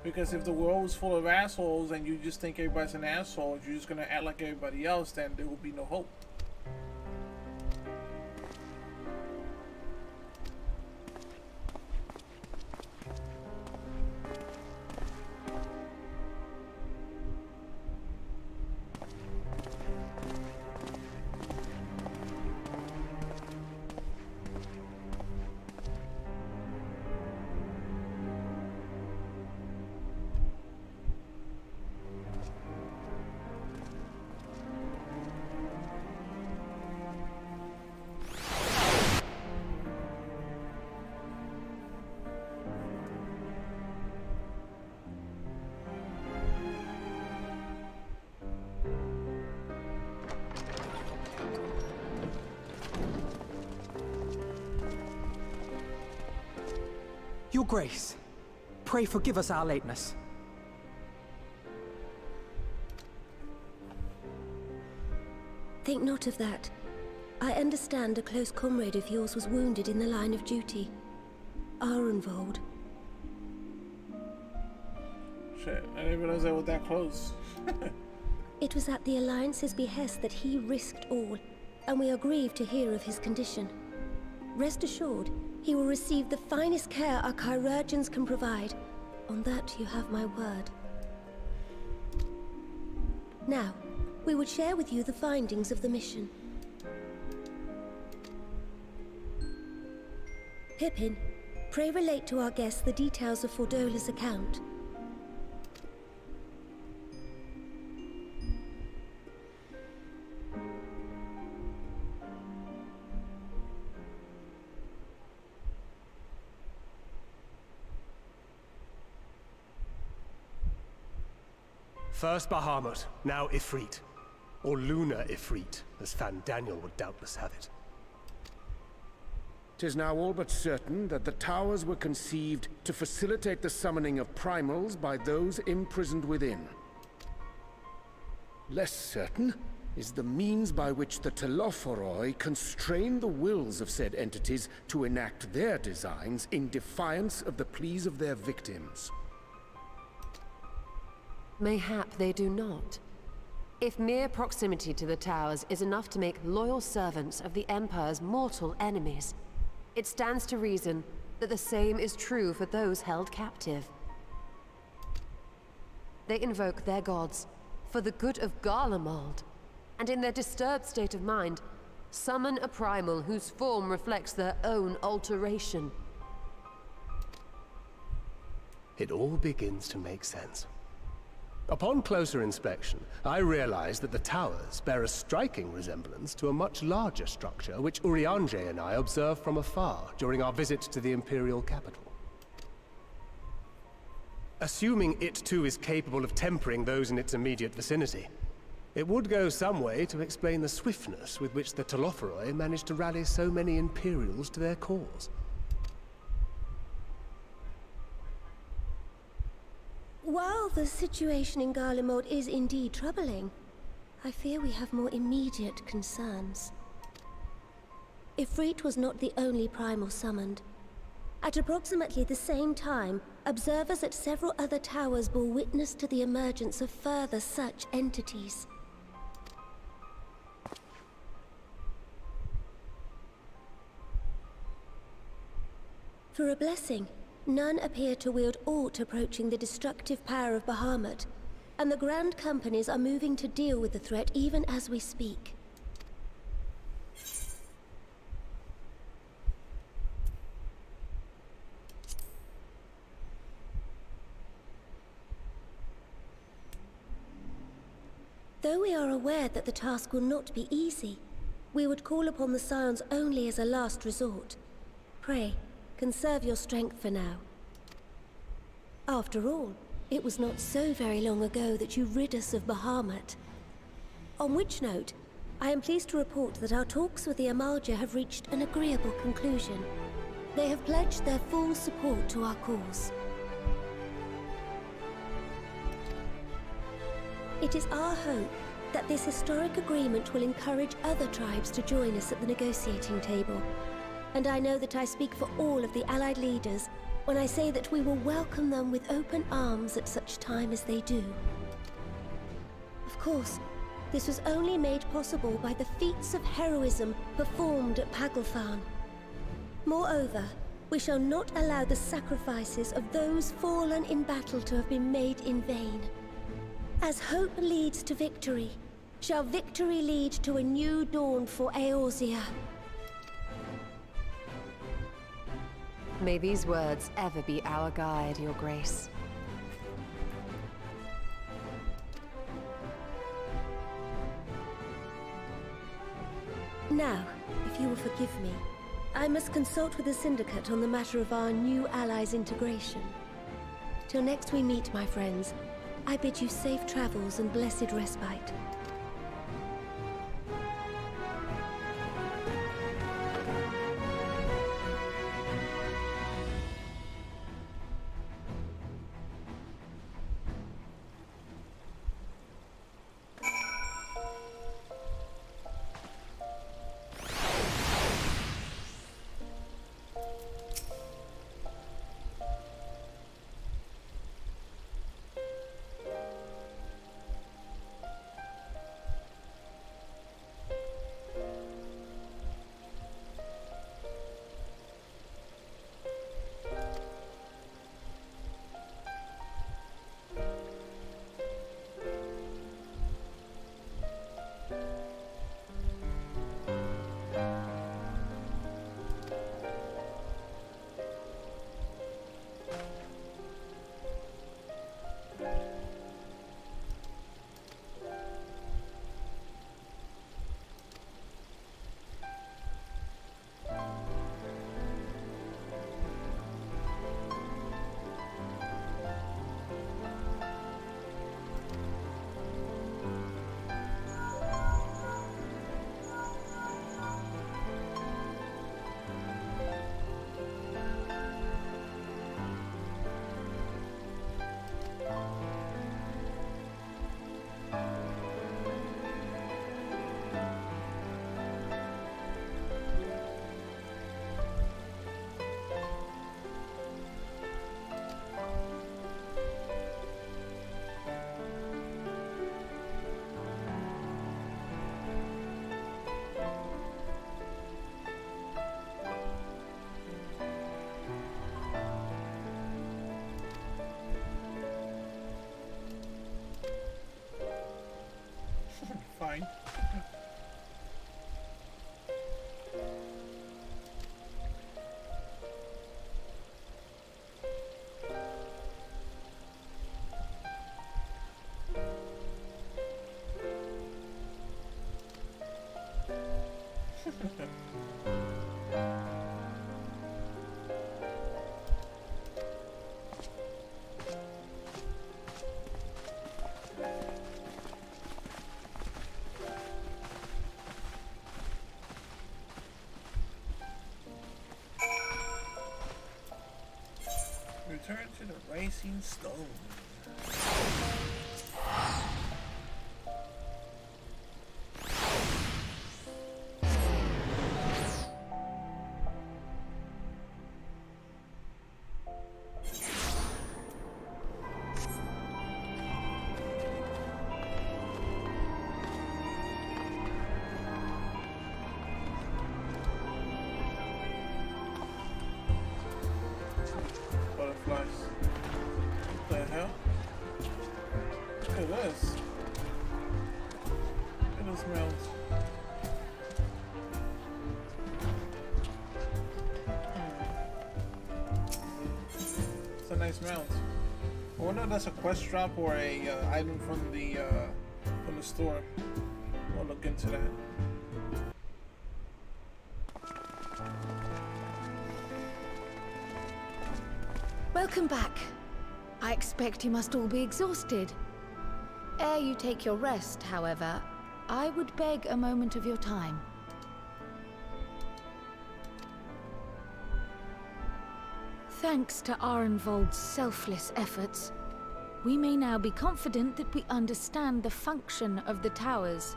Because if the world was full of assholes and you just think everybody's an asshole, you're just gonna act like everybody else, then there will be no hope. Your Grace, pray forgive us our lateness. Think not of that. I understand a close comrade of yours was wounded in the line of duty. Arenvold. Shit, I didn't realize I was that close. It was at the Alliance's behest that he risked all, and we are grieved to hear of his condition. Rest assured, he will receive the finest care our chirurgeons can provide. On that you have my word. Now, we would share with you the findings of the mission. Pippin, pray relate to our guests the details of Fordola's account. First Bahamut, now Ifrit. Or Lunar Ifrit, as Fan Daniel would doubtless have it. 'Tis now all but certain that the towers were conceived to facilitate the summoning of primals by those imprisoned within. Less certain is the means by which the Telophoroi constrain the wills of said entities to enact their designs in defiance of the pleas of their victims. Mayhap they do not. If mere proximity to the towers is enough to make loyal servants of the Empire's mortal enemies, it stands to reason that the same is true for those held captive. They invoke their gods for the good of Garlemald, and in their disturbed state of mind, summon a primal whose form reflects their own alteration. It all begins to make sense. Upon closer inspection, I realized that the towers bear a striking resemblance to a much larger structure which Urianger and I observed from afar during our visit to the Imperial capital. Assuming it too is capable of tempering those in its immediate vicinity, it would go some way to explain the swiftness with which the Telophoroi managed to rally so many Imperials to their cause. While the situation in Garlemald is indeed troubling, I fear we have more immediate concerns. Ifrit was not the only primal summoned. At approximately the same time, observers at several other towers bore witness to the emergence of further such entities. For a blessing, none appear to wield aught approaching the destructive power of Bahamut, and the Grand Companies are moving to deal with the threat even as we speak. Though we are aware that the task will not be easy, we would call upon the Scions only as a last resort. Pray, conserve your strength for now. After all, it was not so very long ago that you rid us of Bahamut. On which note, I am pleased to report that our talks with the Amalja have reached an agreeable conclusion. They have pledged their full support to our cause. It is our hope that this historic agreement will encourage other tribes to join us at the negotiating table. And I know that I speak for all of the Allied leaders when I say that we will welcome them with open arms at such time as they do. Of course, this was only made possible by the feats of heroism performed at Paglfan. Moreover, we shall not allow the sacrifices of those fallen in battle to have been made in vain. As hope leads to victory, shall victory lead to a new dawn for Eorzea. May these words ever be our guide, Your Grace. Now, if you will forgive me, I must consult with the Syndicate on the matter of our new allies' integration. Till next we meet, my friends, I bid you safe travels and blessed respite. Fine. Return to the Racing Stone. Butterflies. What the hell? Look at this. Look at this mount. It's a nice mount. I wonder if that's a quest drop or a item from the store. We'll look into that. Welcome back. I expect you must all be exhausted. Ere you take your rest, however, I would beg a moment of your time. Thanks to Arenvold's selfless efforts, we may now be confident that we understand the function of the towers.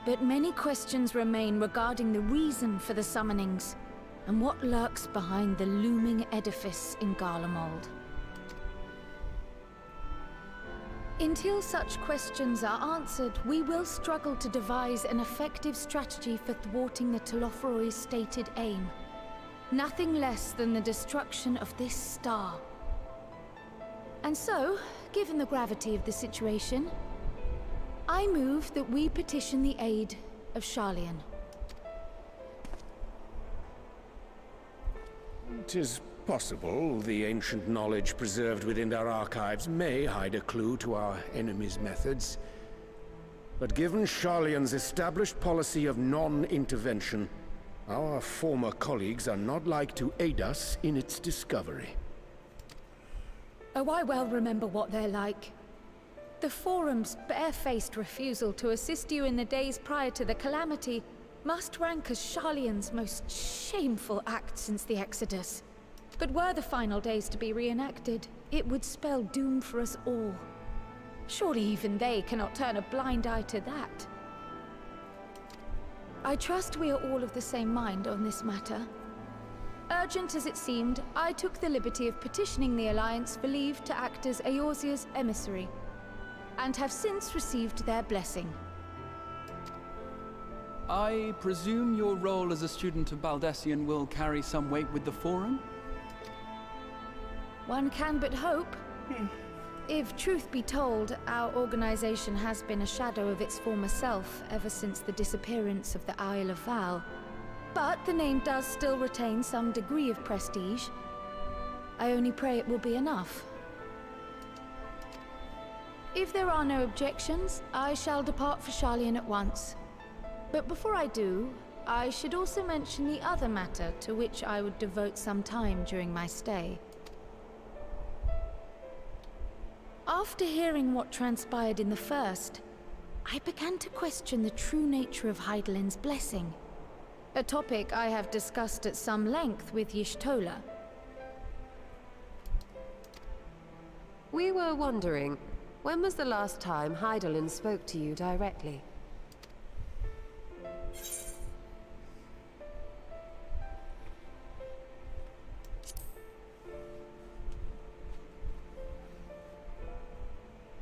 But many questions remain regarding the reason for the summonings, and what lurks behind the looming edifice in Garlemald. Until such questions are answered, we will struggle to devise an effective strategy for thwarting the Telophoroi's stated aim. Nothing less than the destruction of this star. And so, given the gravity of the situation, I move that we petition the aid of Sharlayan. 'Tis possible the ancient knowledge preserved within our archives may hide a clue to our enemy's methods. But given Sharlayan's established policy of non-intervention, our former colleagues are not like to aid us in its discovery. Oh, I well remember what they're like. The Forum's barefaced refusal to assist you in the days prior to the calamity must rank as Sharlayan's most shameful act since the Exodus. But were the final days to be reenacted, it would spell doom for us all. Surely even they cannot turn a blind eye to that. I trust we are all of the same mind on this matter. Urgent as it seemed, I took the liberty of petitioning the Alliance for leave to act as Eorzea's emissary, and have since received their blessing. I presume your role as a student of Baldessian will carry some weight with the Forum? One can but hope. If truth be told, our organization has been a shadow of its former self ever since the disappearance of the Isle of Val. But the name does still retain some degree of prestige. I only pray it will be enough. If there are no objections, I shall depart for Sharlayan at once. But before I do, I should also mention the other matter to which I would devote some time during my stay. After hearing what transpired in the first, I began to question the true nature of Hydaelyn's blessing. A topic I have discussed at some length with Y'shtola. We were wondering, when was the last time Hydaelyn spoke to you directly?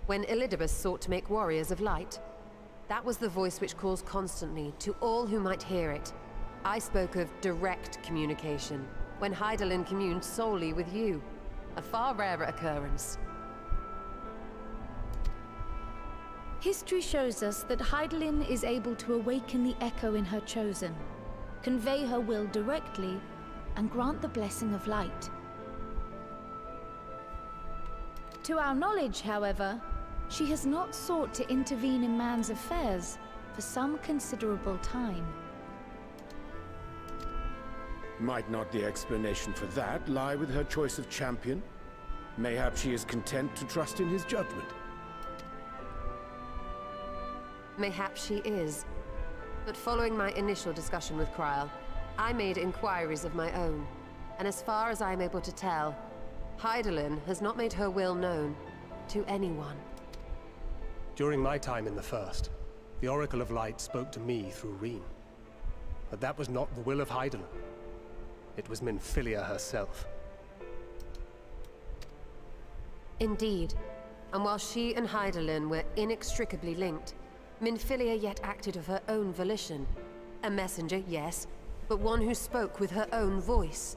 When Elidibus sought to make warriors of light. That was the voice which calls constantly to all who might hear it. I spoke of direct communication, when Hydaelyn communed solely with you. A far rarer occurrence. History shows us that Hydaelyn is able to awaken the echo in her chosen, convey her will directly, and grant the blessing of light. To our knowledge, however, she has not sought to intervene in man's affairs for some considerable time. Might not the explanation for that lie with her choice of champion? Mayhap she is content to trust in his judgment. Mayhap she is. But following my initial discussion with Krile, I made inquiries of my own. And as far as I am able to tell, Hydaelyn has not made her will known to anyone. During my time in the First, the Oracle of Light spoke to me through Reen. But that was not the will of Hydaelyn. It was Minfilia herself. Indeed. And while she and Hydaelyn were inextricably linked, Minfilia yet acted of her own volition. A messenger, yes, but one who spoke with her own voice.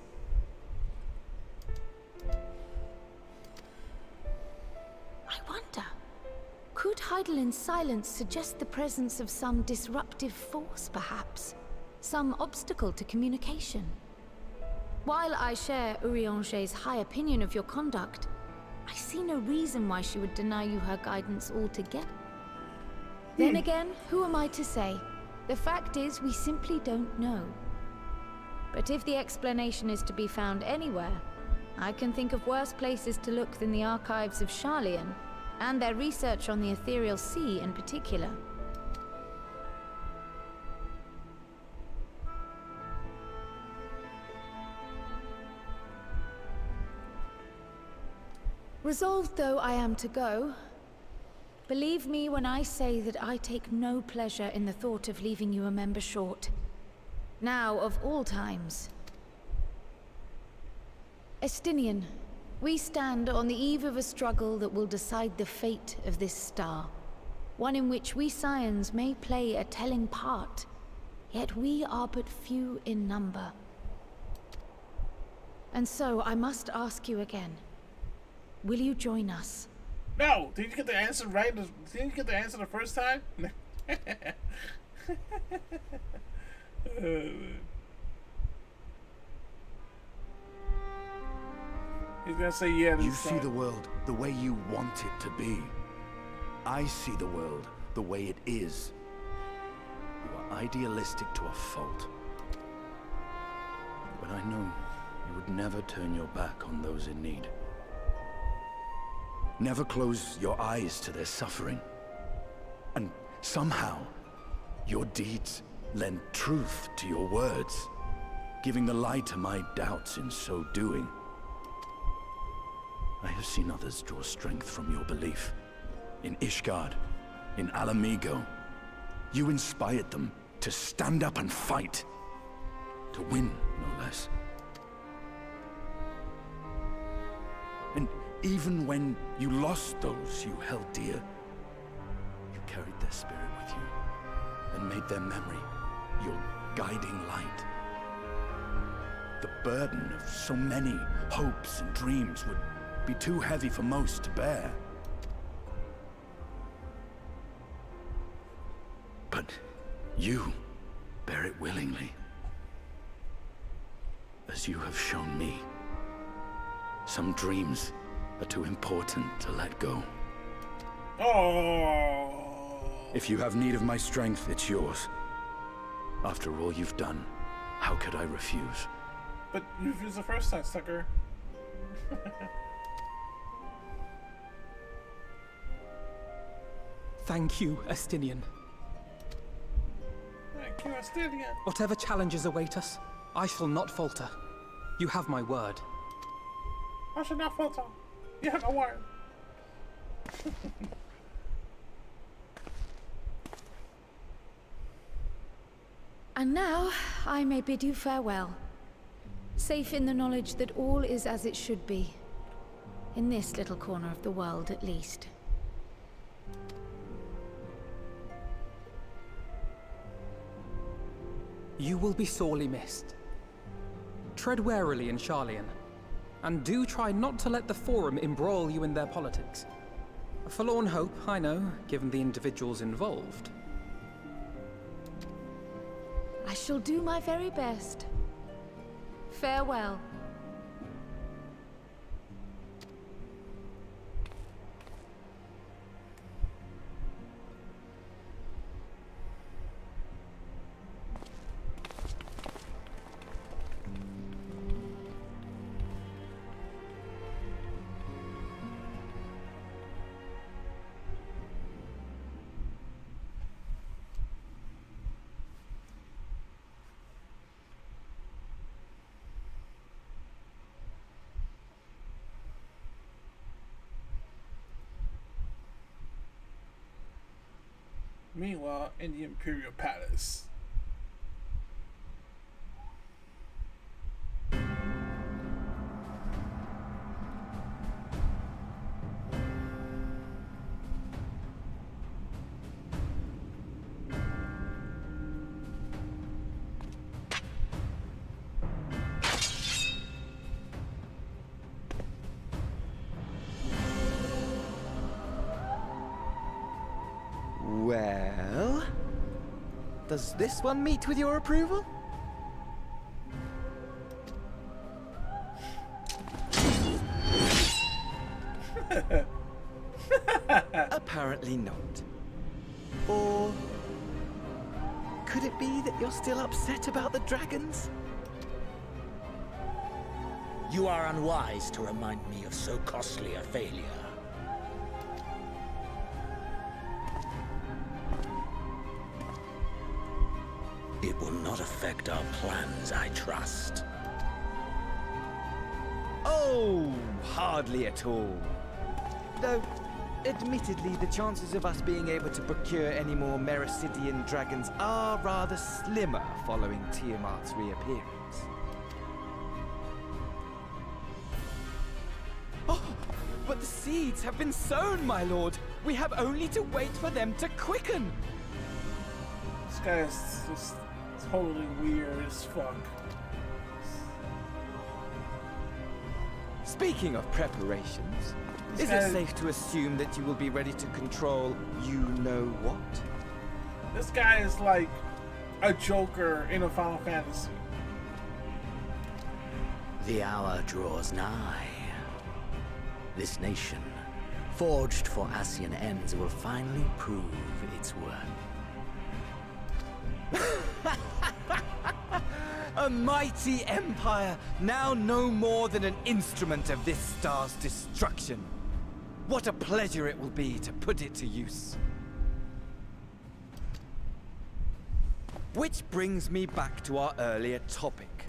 I wonder, could Hydaelyn's silence suggest the presence of some disruptive force, perhaps? Some obstacle to communication? While I share Urianger's high opinion of your conduct, I see no reason why she would deny you her guidance altogether. Then again, who am I to say? The fact is, we simply don't know. But if the explanation is to be found anywhere, I can think of worse places to look than the archives of Sharlayan, and their research on the Ethereal Sea in particular. Resolved though I am to go, believe me when I say that I take no pleasure in the thought of leaving you a member short. Now, of all times. Estinian, we stand on the eve of a struggle that will decide the fate of this star. One in which we Scions may play a telling part, yet we are but few in number. And so I must ask you again, will you join us? No! Did you get the answer right? Didn't you get the answer the first time? He's gonna say yeah. You see the world the way you want it to be. I see the world the way it is. You are idealistic to a fault. But I know you would never turn your back on those in need. Never close your eyes to their suffering. And somehow, your deeds lend truth to your words, giving the lie to my doubts in so doing. I have seen others draw strength from your belief. In Ishgard, in Alamigo. You inspired them to stand up and fight. To win, no less. And even when you lost those you held dear, you carried their spirit with you and made their memory your guiding light. The burden of so many hopes and dreams would be too heavy for most to bear. But you bear it willingly, as you have shown me. Some dreams are too important to let go. Oh. If you have need of my strength, it's yours. After all you've done, how could I refuse? But you refused the first time, sucker. Thank you, Estinian. Thank you, Estinian. Whatever challenges await us, I shall not falter. You have my word. I should not falter. You have my word. And now, I may bid you farewell. Safe in the knowledge that all is as it should be. In this little corner of the world, at least. You will be sorely missed. Tread warily in Sharlayan, and do try not to let the Forum embroil you in their politics. A forlorn hope, I know, given the individuals involved. I shall do my very best. Farewell. Meanwhile, in the Imperial Palace. Well, does this one meet with your approval? Apparently not. Or could it be that you're still upset about the dragons? You are unwise to remind me of so costly a failure. It will not affect our plans, I trust. Oh, hardly at all. Though, admittedly, the chances of us being able to procure any more Mericidian dragons are rather slimmer following Tiamat's reappearance. Oh, but the seeds have been sown, my lord. We have only to wait for them to quicken. This guy is just totally weird as fuck. Speaking of preparations, is it safe to assume that you will be ready to control you-know-what? This guy is like a Joker in a Final Fantasy. The hour draws nigh. This nation, forged for Ascian ends, will finally prove its worth. A mighty empire, now no more than an instrument of this star's destruction. What a pleasure it will be to put it to use. Which brings me back to our earlier topic.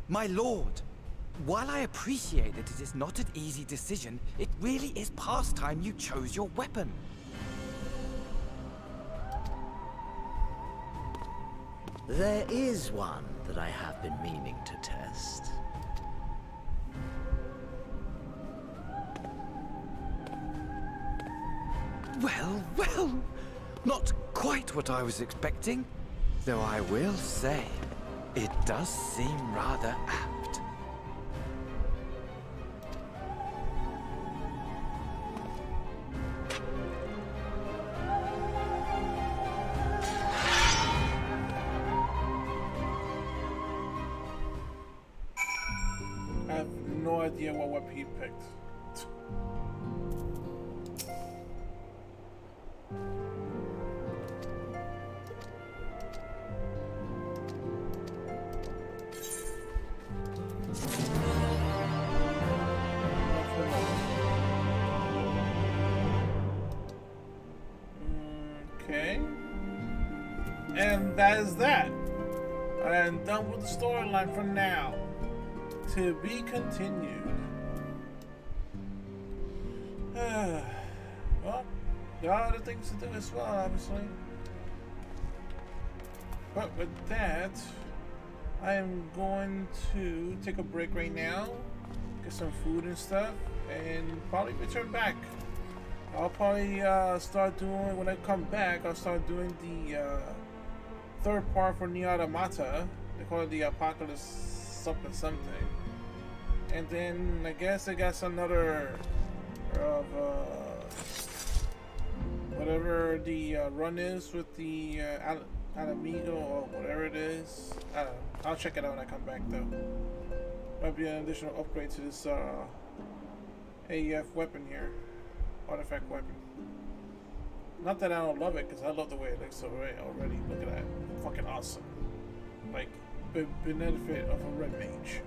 My lord, while I appreciate that it is not an easy decision, it really is past time you chose your weapon. There is one that I have been meaning to test. Well, well, not quite what I was expecting, though I will say, it does seem rather apt. I have no idea what weapon he picked. Okay. And that is that. I am done with the storyline for now. To be continued. Well, there are other things to do as well, obviously. But with that, I am going to take a break right now, get some food and stuff, and probably return back. I'll probably start doing, when I come back, I'll start doing the third part for Nier Automata. They call it the Apocalypse something. And then I guess I got another of whatever the run is with the Alamigo or whatever it is. I don't know. I'll check it out when I come back though. Might be an additional upgrade to this AEF weapon here. Artifact weapon. Not that I don't love it, because I love the way it looks already. Look at that. Fucking awesome. Like, benefit of a red mage.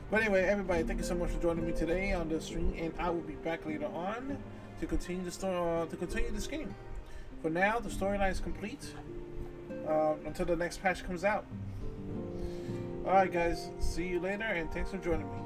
But anyway, everybody, thank you so much for joining me today on the stream, and I will be back later on to continue the story, to continue this game. For now, the storyline is complete until the next patch comes out. Alright guys, see you later, and thanks for joining me.